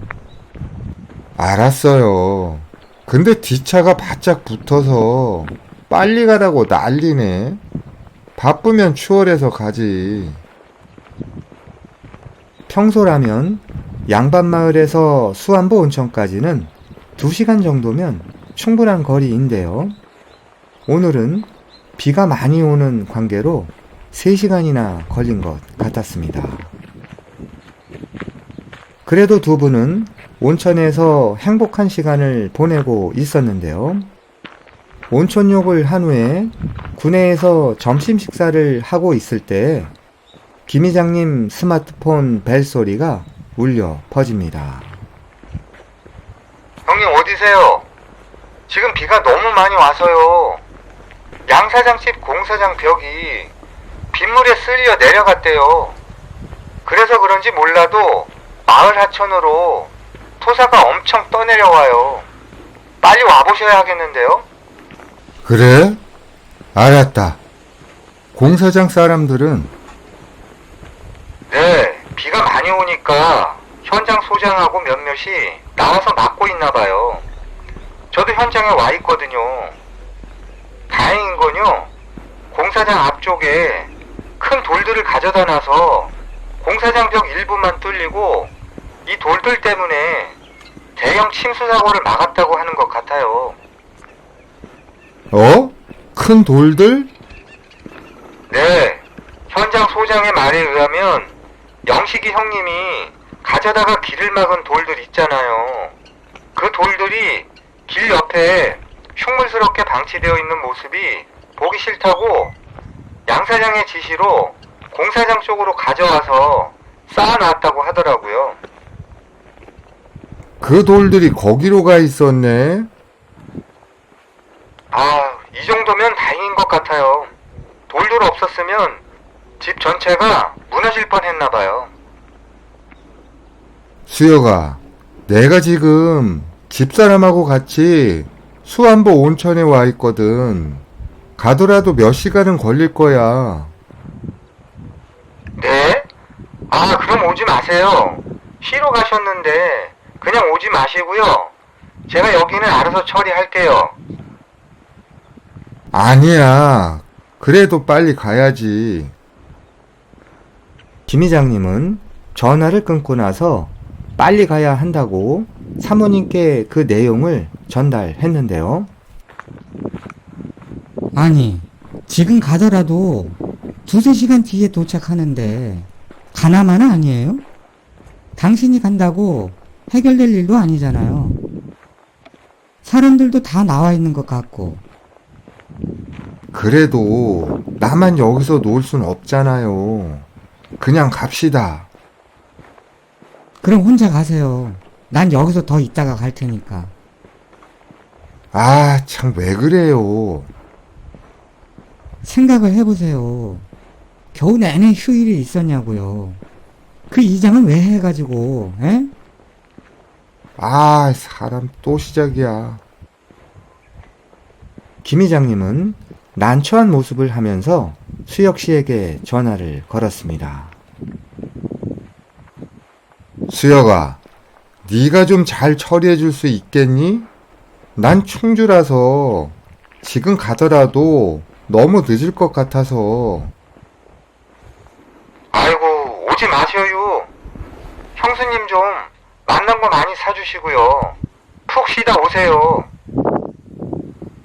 알았어요. 근데 뒷차가 바짝 붙어서 빨리 가라고 난리네. 바쁘면 추월해서 가지. 평소라면 양반마을에서 수안보 온천까지는 2시간 정도면 충분한 거리인데요. 오늘은 비가 많이 오는 관계로 3시간이나 걸린 것 같았습니다. 그래도 두 분은 온천에서 행복한 시간을 보내고 있었는데요. 온천욕을 한 후에 구내에서 점심 식사를 하고 있을 때 김 이장님 스마트폰 벨소리가 울려 퍼집니다. 형님 어디세요? 지금 비가 너무 많이 와서요. 양사장집 공사장 벽이 빗물에 쓸려 내려갔대요. 그래서 그런지 몰라도 마을 하천으로 토사가 엄청 떠내려와요. 빨리 와보셔야 하겠는데요? 그래? 알았다. 공사장 사람들은 네, 비가 많이 오니까 현장 소장하고 몇몇이 나와서 막고 있나 봐요. 저도 현장에 와 있거든요. 다행인 건요, 공사장 앞쪽에 큰 돌들을 가져다 놔서 공사장 벽 일부만 뚫리고 이 돌들 때문에 대형 침수 사고를 막았다고 하는 것 같아요. 어? 큰 돌들? 네, 현장 소장의 말에 의하면 영식이 형님이 가져다가 길을 막은 돌들 있잖아요. 그 돌들이 길 옆에 흉물스럽게 방치되어 있는 모습이 보기 싫다고 양 사장의 지시로 공사장 쪽으로 가져와서 쌓아놨다고 하더라고요. 그 돌들이 거기로 가 있었네. 아, 이 정도면 다행인 것 같아요. 돌들 없었으면 집 전체가 무너질 뻔했나봐요. 수혁아, 내가 지금 집사람하고 같이 수안보 온천에 와 있거든. 가더라도 몇 시간은 걸릴 거야. 네? 아, 그럼 오지 마세요. 쉬러 가셨는데 그냥 오지 마시고요. 제가 여기는 알아서 처리할게요. 아니야. 그래도 빨리 가야지. 김 이장님은 전화를 끊고 나서 빨리 가야 한다고 사모님께 그 내용을 전달했는데요. 아니, 지금 가더라도 두세 시간 뒤에 도착하는데 가나마나 아니에요? 당신이 간다고 해결될 일도 아니잖아요. 사람들도 다 나와 있는 것 같고. 그래도 나만 여기서 놀 순 없잖아요. 그냥 갑시다. 그럼 혼자 가세요. 난 여기서 더 있다가 갈 테니까. 아, 참 왜 그래요. 생각을 해보세요. 겨우 내내 휴일이 있었냐고요. 그 이장은 왜 해가지고, 에? 아, 사람 또 시작이야. 김 이장님은 난처한 모습을 하면서 수혁 씨에게 전화를 걸었습니다. 수혁아, 네가 좀 잘 처리해 줄 수 있겠니? 난 충주라서 지금 가더라도 너무 늦을 것 같아서. 아이고, 오지 마셔요. 형수님 좀 만난 거 많이 사주시고요. 푹 쉬다 오세요.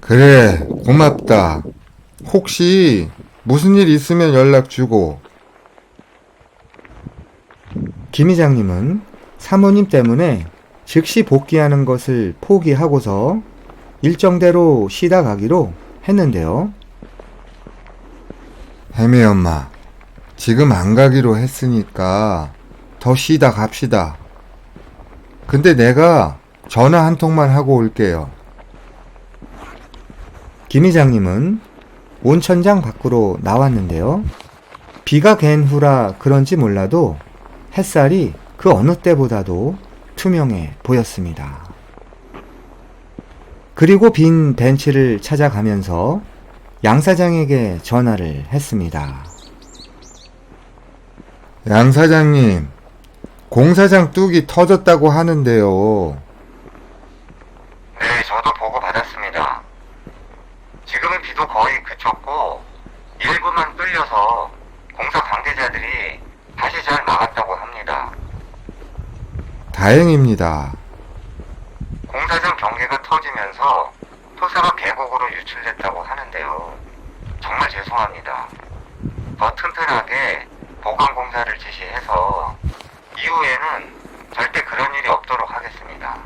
그래, 고맙다. 혹시 무슨 일 있으면 연락 주고. 김 이장님은 사모님 때문에 즉시 복귀하는 것을 포기하고서 일정대로 쉬다 가기로 했는데요. 혜미 엄마, 지금 안 가기로 했으니까 더 쉬다 갑시다. 근데 내가 전화 한 통만 하고 올게요. 김 이장님은 온천장 밖으로 나왔는데요. 비가 갠 후라 그런지 몰라도 햇살이 그 어느 때보다도 투명해 보였습니다. 그리고 빈 벤치를 찾아가면서 양 사장에게 전화를 했습니다. 양 사장님, 공사장 뚝이 터졌다고 하는데요. 네, 저도 보고 받았습니다. 지금은 비도 거의 그쳤고 일부만 뚫려서 공사 관계자들이 다시 잘 막았다고 합니다. 다행입니다. 공사장 경계가 터지면서 토사가 계곡으로 유출됐다고 하는데요. 정말 죄송합니다. 더 튼튼하게 보강 공사를 지시해서 이후에는 절대 그런 일이 없도록 하겠습니다.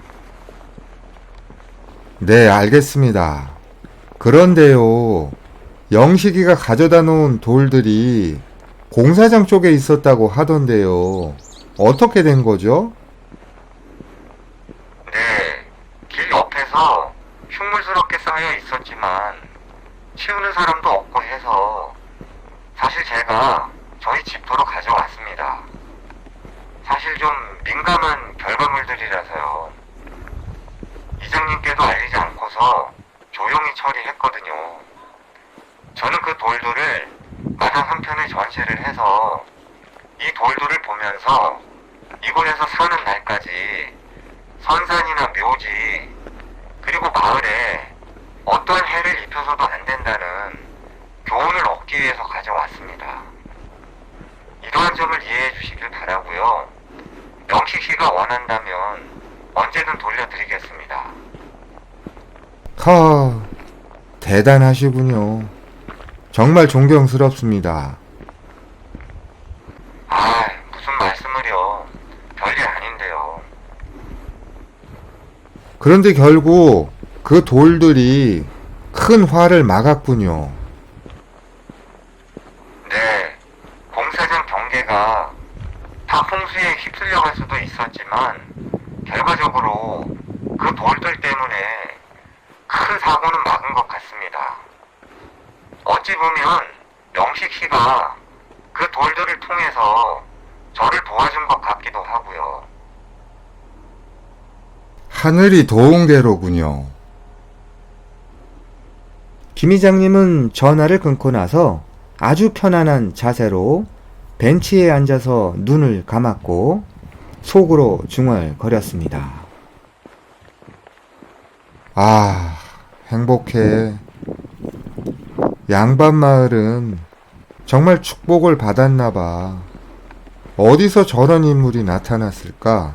네, 알겠습니다. 그런데요, 영식이가 가져다 놓은 돌들이 공사장 쪽에 있었다고 하던데요. 어떻게 된 거죠? 네, 길 옆에서 흉물스럽게 쌓여 있었지만 치우는 사람도 없고 해서 사실 제가 저희 집도로 가져왔습니다. 사실 좀 민감한 결과물들이라서요. 이장님께도 알리지 않고서 조용히 처리했거든요. 저는 그 돌들을 마당 한편에 전시를 해서 이 돌들을 보면서 이곳에서 사는 날까지 선산이나 묘지 그리고 마을에 어떠한 해를 입혀서도 안 된다는 교훈을 얻기 위해서 가져왔습니다. 이러한 점을 이해해 주시길 바라고요. 영식 씨가 원한다면 언제든 돌려드리겠습니다. 대단하시군요. 정말 존경스럽습니다. 아, 무슨 말씀을요. 별일 아닌데요. 그런데 결국 그 돌들이 큰 화를 막았군요. 네, 공사장 경계가 다 홍수에 휩쓸려갈 수도 있었지만 결과적으로 그 돌들 때문에 큰 사고는 막은 것 같습니다. 어찌 보면 영식 씨가 그 돌들을 통해서 저를 도와준 것 같기도 하고요. 하늘이 도운 대로군요. 김 이장님은 전화를 끊고 나서 아주 편안한 자세로 벤치에 앉아서 눈을 감았고 속으로 중얼거렸습니다. 아, 행복해. 양반 마을은 정말 축복을 받았나 봐. 어디서 저런 인물이 나타났을까?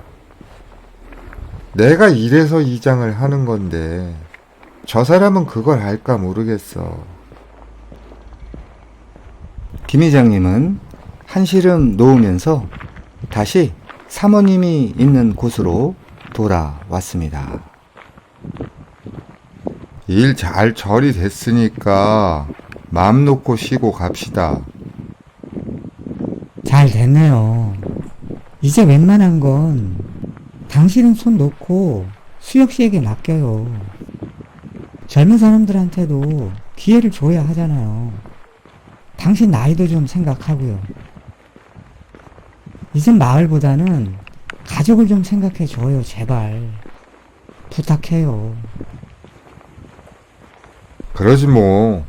내가 이래서 이장을 하는 건데 저 사람은 그걸 알까 모르겠어. 김 이장님은 한시름 놓으면서 다시 사모님이 있는 곳으로 돌아왔습니다. 일 잘 처리됐으니까 마음 놓고 쉬고 갑시다. 잘 됐네요. 이제 웬만한 건 당신은 손 놓고 수혁 씨에게 맡겨요. 젊은 사람들한테도 기회를 줘야 하잖아요. 당신 나이도 좀 생각하고요. 이젠 마을보다는 가족을 좀 생각해 줘요, 제발. 부탁해요. 그러지 뭐.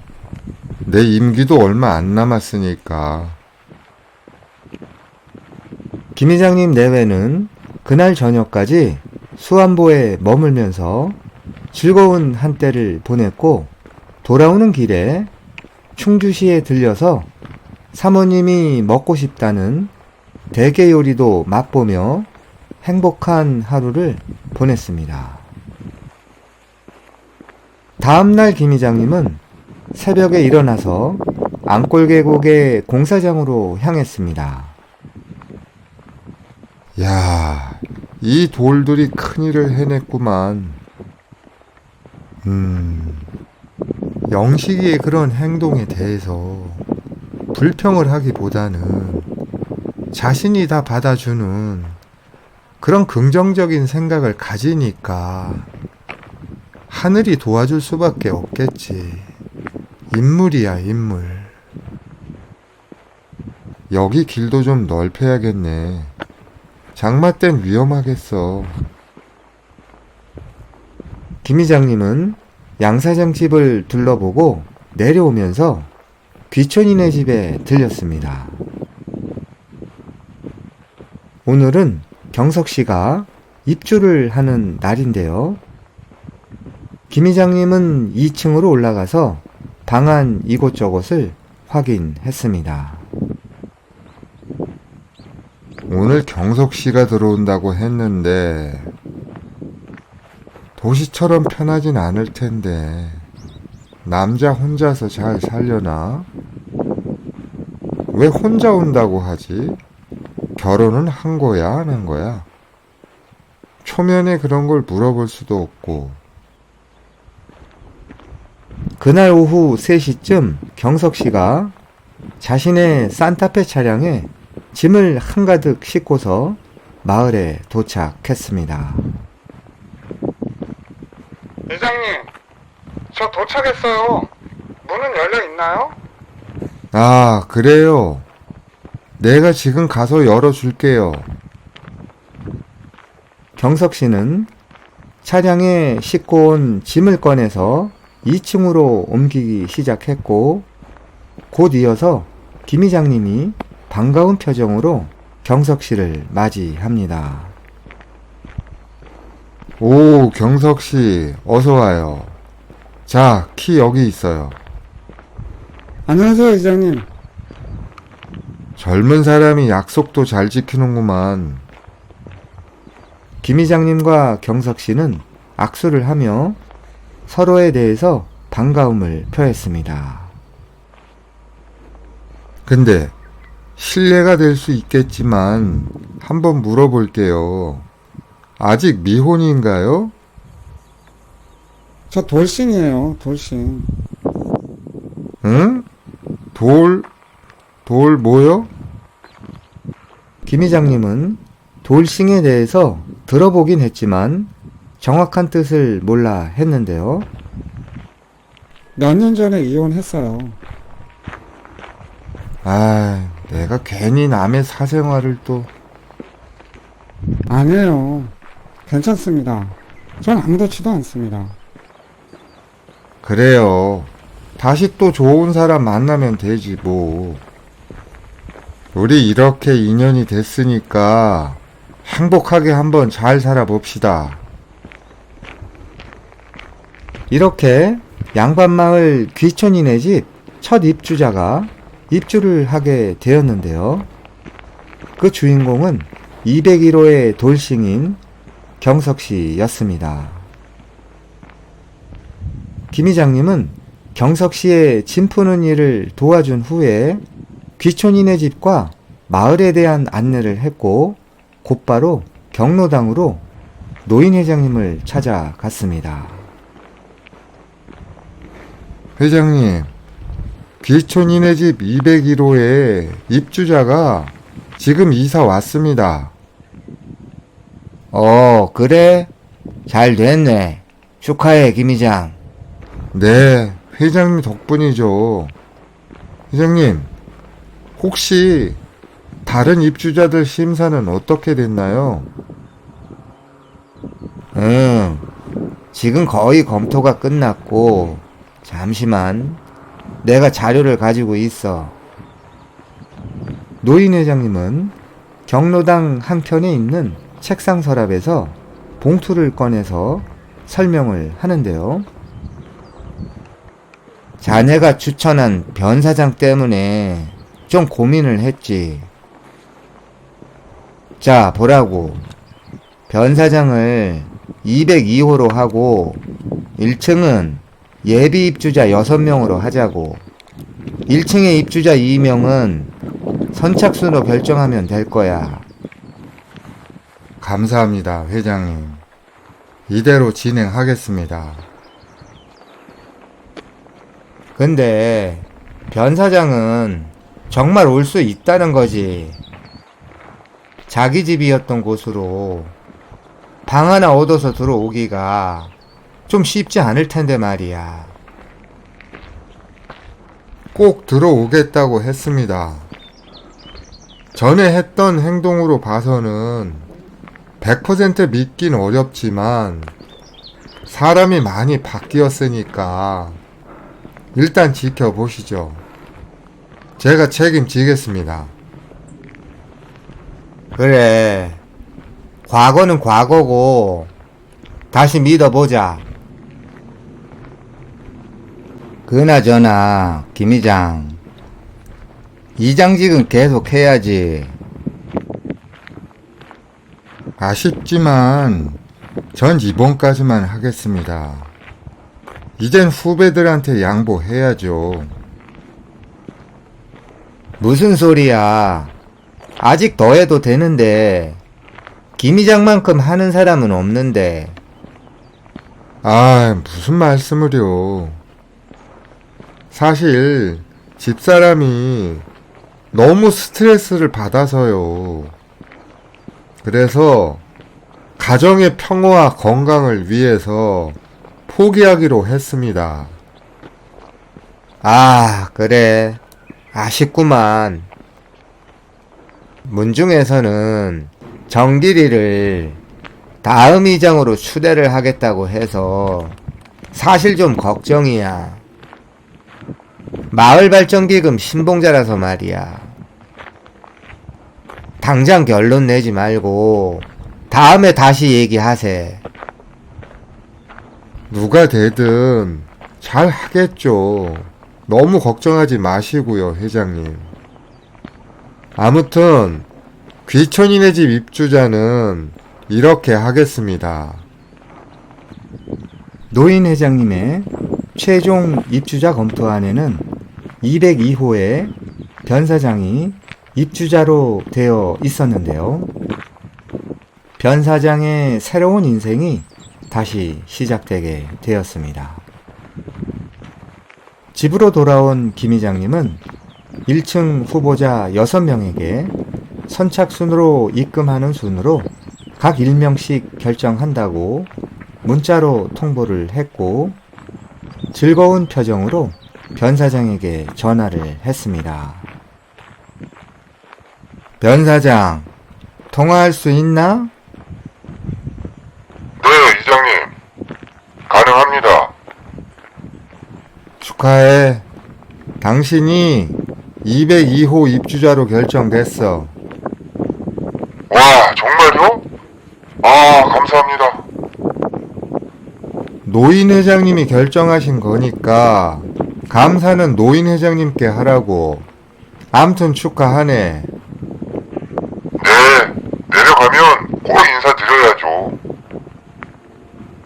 내 임기도 얼마 안 남았으니까. 김 이장님 내외는 그날 저녁까지 수안보에 머물면서 즐거운 한때를 보냈고, 돌아오는 길에 충주시에 들려서 사모님이 먹고 싶다는 대게 요리도 맛보며 행복한 하루를 보냈습니다. 다음날 김 이장님은 새벽에 일어나서 앙골계곡의 공사장으로 향했습니다. 야, 이 돌들이 큰일을 해냈구만. 영식이의 그런 행동에 대해서 불평을 하기보다는 자신이 다 받아주는 그런 긍정적인 생각을 가지니까 하늘이 도와줄 수밖에 없겠지. 인물이야, 인물. 여기 길도 좀 넓혀야겠네. 장마 땐 위험하겠어. 김 이장님은 양사장 집을 둘러보고 내려오면서 귀촌이네 집에 들렸습니다. 오늘은 경석 씨가 입주를 하는 날인데요. 김 이장님은 2층으로 올라가서 방안 이곳저곳을 확인했습니다. 오늘 경석 씨가 들어온다고 했는데 도시처럼 편하진 않을 텐데 남자 혼자서 잘 살려나? 왜 혼자 온다고 하지? 결혼은 한 거야, 안 한 거야? 초면에 그런 걸 물어볼 수도 없고. 그날 오후 3시쯤 경석 씨가 자신의 산타페 차량에 짐을 한가득 싣고서 마을에 도착했습니다. 이장님, 저 도착했어요. 문은 열려 있나요? 아, 그래요. 내가 지금 가서 열어줄게요. 경석 씨는 차량에 싣고 온 짐을 꺼내서 2층으로 옮기기 시작했고, 곧 이어서 김 이장님이 반가운 표정으로 경석 씨를 맞이합니다. 오, 경석 씨, 어서 와요. 자, 키 여기 있어요. 안녕하세요, 이장님. 젊은 사람이 약속도 잘 지키는구만. 김 이장님과 경석 씨는 악수를 하며 서로에 대해서 반가움을 표했습니다. 근데 실례가 될 수 있겠지만 한번 물어볼게요. 아직 미혼인가요? 저 돌싱이에요, 돌싱. 응? 돌 뭐요? 김 이장님은 돌싱에 대해서 들어보긴 했지만 정확한 뜻을 몰라 했는데요. 몇 년 전에 이혼했어요. 아, 내가 괜히 남의 사생활을 또... 아니에요. 괜찮습니다. 전 아무렇지도 않습니다. 그래요. 다시 또 좋은 사람 만나면 되지 뭐. 우리 이렇게 인연이 됐으니까 행복하게 한번 잘 살아봅시다. 이렇게 양반마을 귀촌이네 집 첫 입주자가 입주를 하게 되었는데요. 그 주인공은 201호의 돌싱인 경석 씨였습니다. 김 이장님은 경석 씨의 짐 푸는 일을 도와준 후에 귀촌인의 집과 마을에 대한 안내를 했고 곧바로 경로당으로 노인 회장님을 찾아갔습니다. 회장님, 귀촌이네 집 201호에 입주자가 지금 이사 왔습니다. 그래? 잘 됐네. 축하해, 김 이장. 네, 회장님 덕분이죠. 회장님, 혹시 다른 입주자들 심사는 어떻게 됐나요? 응, 지금 거의 검토가 끝났고, 잠시만, 내가 자료를 가지고 있어. 노인 회장님은 경로당 한편에 있는 책상 서랍에서 봉투를 꺼내서 설명을 하는데요. 자네가 추천한 변 사장 때문에 좀 고민을 했지. 자, 보라고. 변 사장을 202호로 하고 1층은 예비 입주자 6명으로 하자고. 1층의 입주자 2명은 선착순으로 결정하면 될 거야. 감사합니다, 회장님. 이대로 진행하겠습니다. 근데 변 사장은 정말 올 수 있다는 거지. 자기 집이었던 곳으로 방 하나 얻어서 들어오기가 좀 쉽지 않을 텐데 말이야. 꼭 들어오겠다고 했습니다. 전에 했던 행동으로 봐서는 100% 믿긴 어렵지만 사람이 많이 바뀌었으니까 일단 지켜보시죠. 제가 책임지겠습니다. 그래. 과거는 과거고 다시 믿어보자. 그나저나 김 이장, 이장직은 계속 해야지. 아쉽지만 전 이번까지만 하겠습니다. 이젠 후배들한테 양보해야죠. 무슨 소리야. 아직 더 해도 되는데 김 이장만큼 하는 사람은 없는데. 아, 무슨 말씀을요. 사실 집사람이 너무 스트레스를 받아서요. 그래서 가정의 평화와 건강을 위해서 포기하기로 했습니다. 아, 그래. 아쉽구만. 문중에서는 정길이를 다음 이장으로 추대를 하겠다고 해서 사실 좀 걱정이야. 마을발전기금 신봉자라서 말이야. 당장 결론 내지 말고 다음에 다시 얘기하세. 누가 되든 잘 하겠죠. 너무 걱정하지 마시고요, 회장님. 아무튼 귀촌이네 집 입주자는 이렇게 하겠습니다. 노인 회장님의 최종 입주자 검토안에는 202호의 변 사장이 입주자로 되어 있었는데요. 변 사장의 새로운 인생이 다시 시작되게 되었습니다. 집으로 돌아온 김 이장님은 1층 후보자 6명에게 선착순으로 입금하는 순으로 각 1명씩 결정한다고 문자로 통보를 했고 즐거운 표정으로 변 사장에게 전화를 했습니다. 변 사장, 통화할 수 있나? 네, 이장님. 가능합니다. 축하해. 당신이 202호 입주자로 결정됐어. 와, 정말요? 아, 감사합니다. 노인 회장님이 결정하신 거니까 감사는 노인 회장님께 하라고. 암튼 축하하네. 네, 내려가면 꼭 인사드려야죠.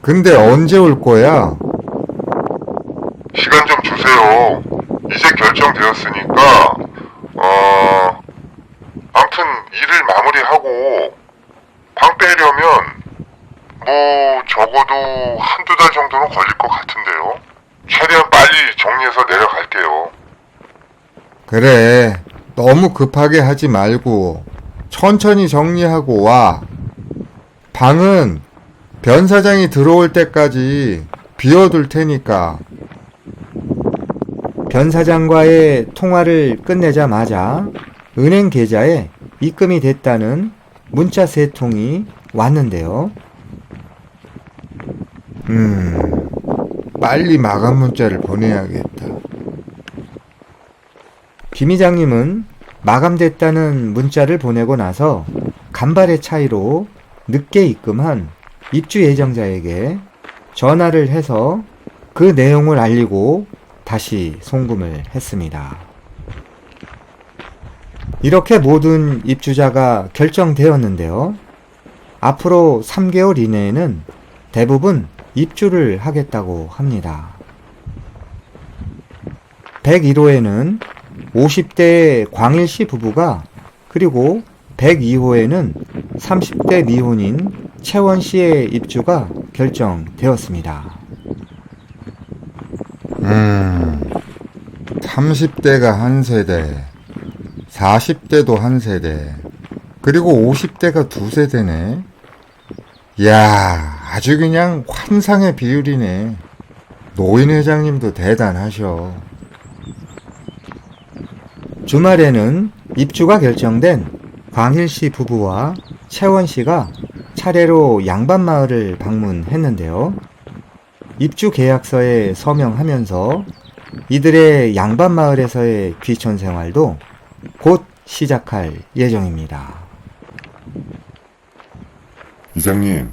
근데 언제 올 거야? 시간 좀 주세요. 이제 결정되었으니까, 아무튼 일을 마무리하고 방 빼려면 뭐 적어도 한두 달 정도는 걸릴 것 같은데요. 최대한 빨리 정리해서 내려갈게요. 그래, 너무 급하게 하지 말고 천천히 정리하고 와. 방은 변 사장이 들어올 때까지 비워둘 테니까. 변 사장과의 통화를 끝내자마자 은행 계좌에 입금이 됐다는 문자 3통이 왔는데요. 빨리 마감 문자를 보내야겠다. 김 이장님은 마감됐다는 문자를 보내고 나서 간발의 차이로 늦게 입금한 입주 예정자에게 전화를 해서 그 내용을 알리고 다시 송금을 했습니다. 이렇게 모든 입주자가 결정되었는데요. 앞으로 3개월 이내에는 대부분 입주를 하겠다고 합니다. 101호에는 50대 광일씨 부부가, 그리고 102호에는 30대 미혼인 채원씨의 입주가 결정되었습니다. 30대가 한 세대, 40대도 한 세대, 그리고 50대가 두 세대네. 이야, 아주 그냥 환상의 비율이네. 노인 회장님도 대단하셔. 주말에는 입주가 결정된 광일씨 부부와 채원씨가 차례로 양반마을을 방문했는데요. 입주 계약서에 서명하면서 이들의 양반마을에서의 귀촌 생활도 곧 시작할 예정입니다. 이장님,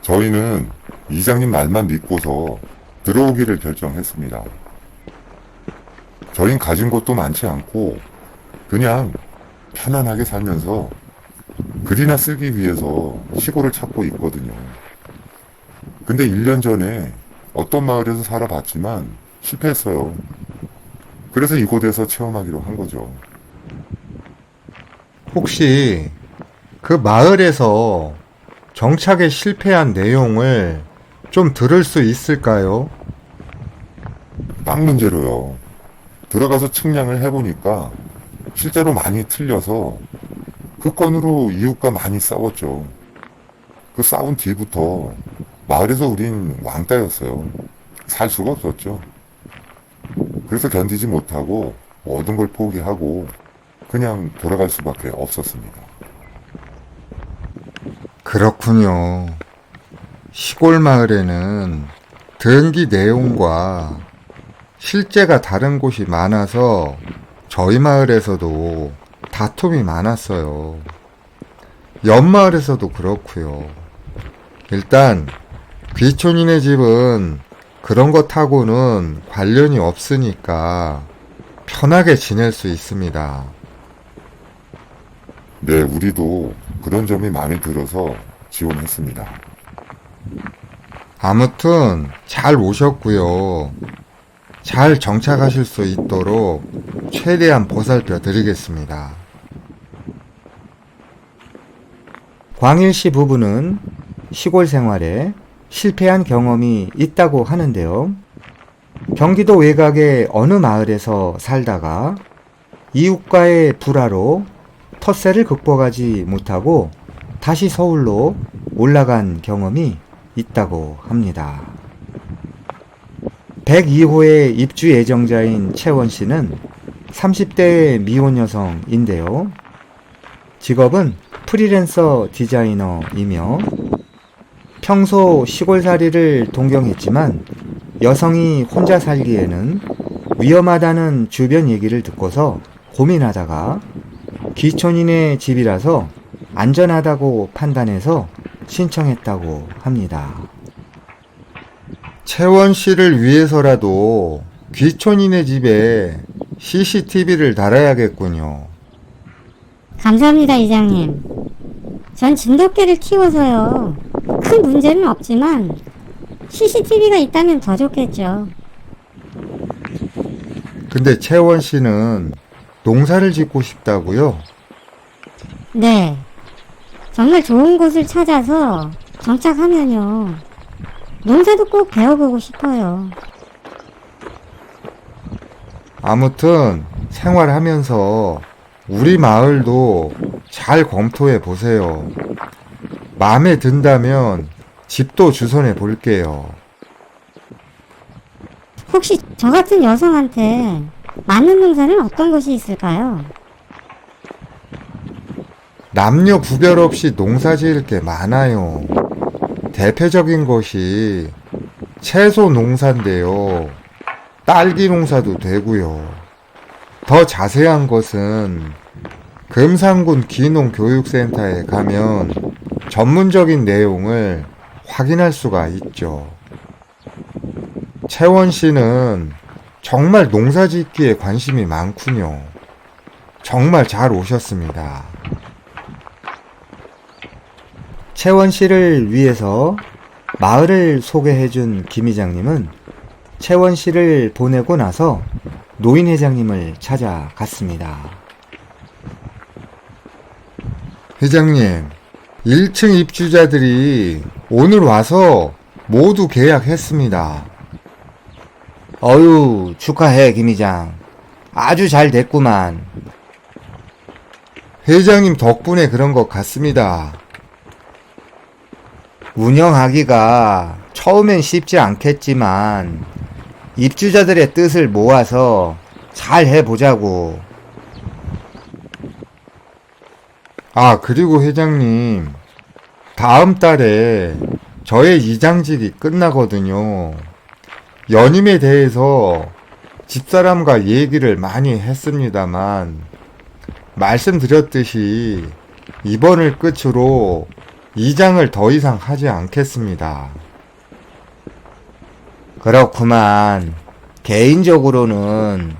저희는 이장님 말만 믿고서 들어오기를 결정했습니다. 저희는 가진 것도 많지 않고 그냥 편안하게 살면서 글이나 쓰기 위해서 시골을 찾고 있거든요. 근데 1년 전에 어떤 마을에서 살아봤지만 실패했어요. 그래서 이곳에서 체험하기로 한 거죠. 혹시 그 마을에서 정착에 실패한 내용을 좀 들을 수 있을까요? 딱 문제로요. 들어가서 측량을 해보니까 실제로 많이 틀려서 그 건으로 이웃과 많이 싸웠죠. 그 싸운 뒤부터 마을에서 우린 왕따였어요. 살 수가 없었죠. 그래서 견디지 못하고 모든 걸 포기하고 그냥 돌아갈 수밖에 없었습니다. 그렇군요. 시골 마을에는 등기 내용과 실제가 다른 곳이 많아서 저희 마을에서도 다툼이 많았어요. 옆 마을에서도 그렇고요. 일단 귀촌이네 집은 그런 것하고는 관련이 없으니까 편하게 지낼 수 있습니다. 네, 우리도 그런 점이 마음에 들어서 지원했습니다. 아무튼 잘 오셨고요. 잘 정착하실 수 있도록 최대한 보살펴 드리겠습니다. 광일씨 부부는 시골 생활에 실패한 경험이 있다고 하는데요. 경기도 외곽의 어느 마을에서 살다가 이웃과의 불화로 텃세를 극복하지 못하고 다시 서울로 올라간 경험이 있다고 합니다. 102호의 입주 예정자인 채원씨는 30대 미혼 여성인데요. 직업은 프리랜서 디자이너이며 평소 시골살이를 동경했지만 여성이 혼자 살기에는 위험하다는 주변 얘기를 듣고서 고민하다가 귀촌인의 집이라서 안전하다고 판단해서 신청했다고 합니다. 채원 씨를 위해서라도 귀촌이네 집에 CCTV를 달아야겠군요. 감사합니다, 이장님. 전 진돗개를 키워서요. 큰 문제는 없지만 CCTV가 있다면 더 좋겠죠. 근데 채원 씨는 농사를 짓고 싶다고요? 네. 정말 좋은 곳을 찾아서 정착하면요. 농사도 꼭 배워보고 싶어요. 아무튼 생활하면서 우리 마을도 잘 검토해 보세요. 마음에 든다면 집도 주선해 볼게요. 혹시 저 같은 여성한테 맞는 농사는 어떤 것이 있을까요? 남녀 구별 없이 농사 지을 게 많아요. 대표적인 것이 채소 농사인데요. 딸기 농사도 되고요. 더 자세한 것은 금산군 기농교육센터에 가면 전문적인 내용을 확인할 수가 있죠. 채원 씨는 정말 농사 짓기에 관심이 많군요. 정말 잘 오셨습니다. 채원 씨를 위해서 마을을 소개해준 김 이장님은 채원 씨를 보내고 나서 노인 회장님을 찾아갔습니다. 회장님, 1층 입주자들이 오늘 와서 모두 계약했습니다. 어유, 축하해, 김 이장. 아주 잘 됐구만. 회장님 덕분에 그런 것 같습니다. 운영하기가 처음엔 쉽지 않겠지만 입주자들의 뜻을 모아서 잘 해보자고. 아, 그리고 회장님, 다음 달에 저의 이장직이 끝나거든요. 연임에 대해서 집사람과 얘기를 많이 했습니다만, 말씀드렸듯이 이번을 끝으로 이장을 더 이상 하지 않겠습니다. 그렇구만. 개인적으로는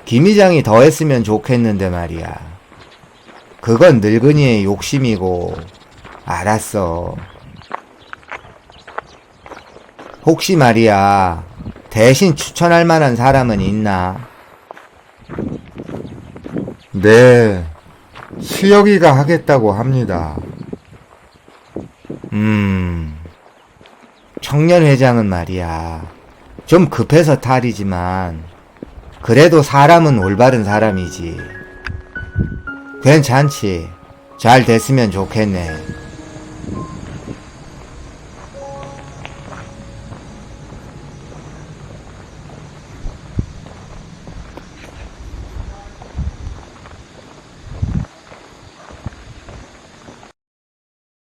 김 이장이 더 했으면 좋겠는데 말이야. 그건 늙은이의 욕심이고. 알았어. 혹시 말이야, 대신 추천할 만한 사람은 있나? 네, 수혁이가 하겠다고 합니다. 청년 회장은 말이야, 좀 급해서 탈이지만 그래도 사람은 올바른 사람이지. 괜찮지. 잘 됐으면 좋겠네.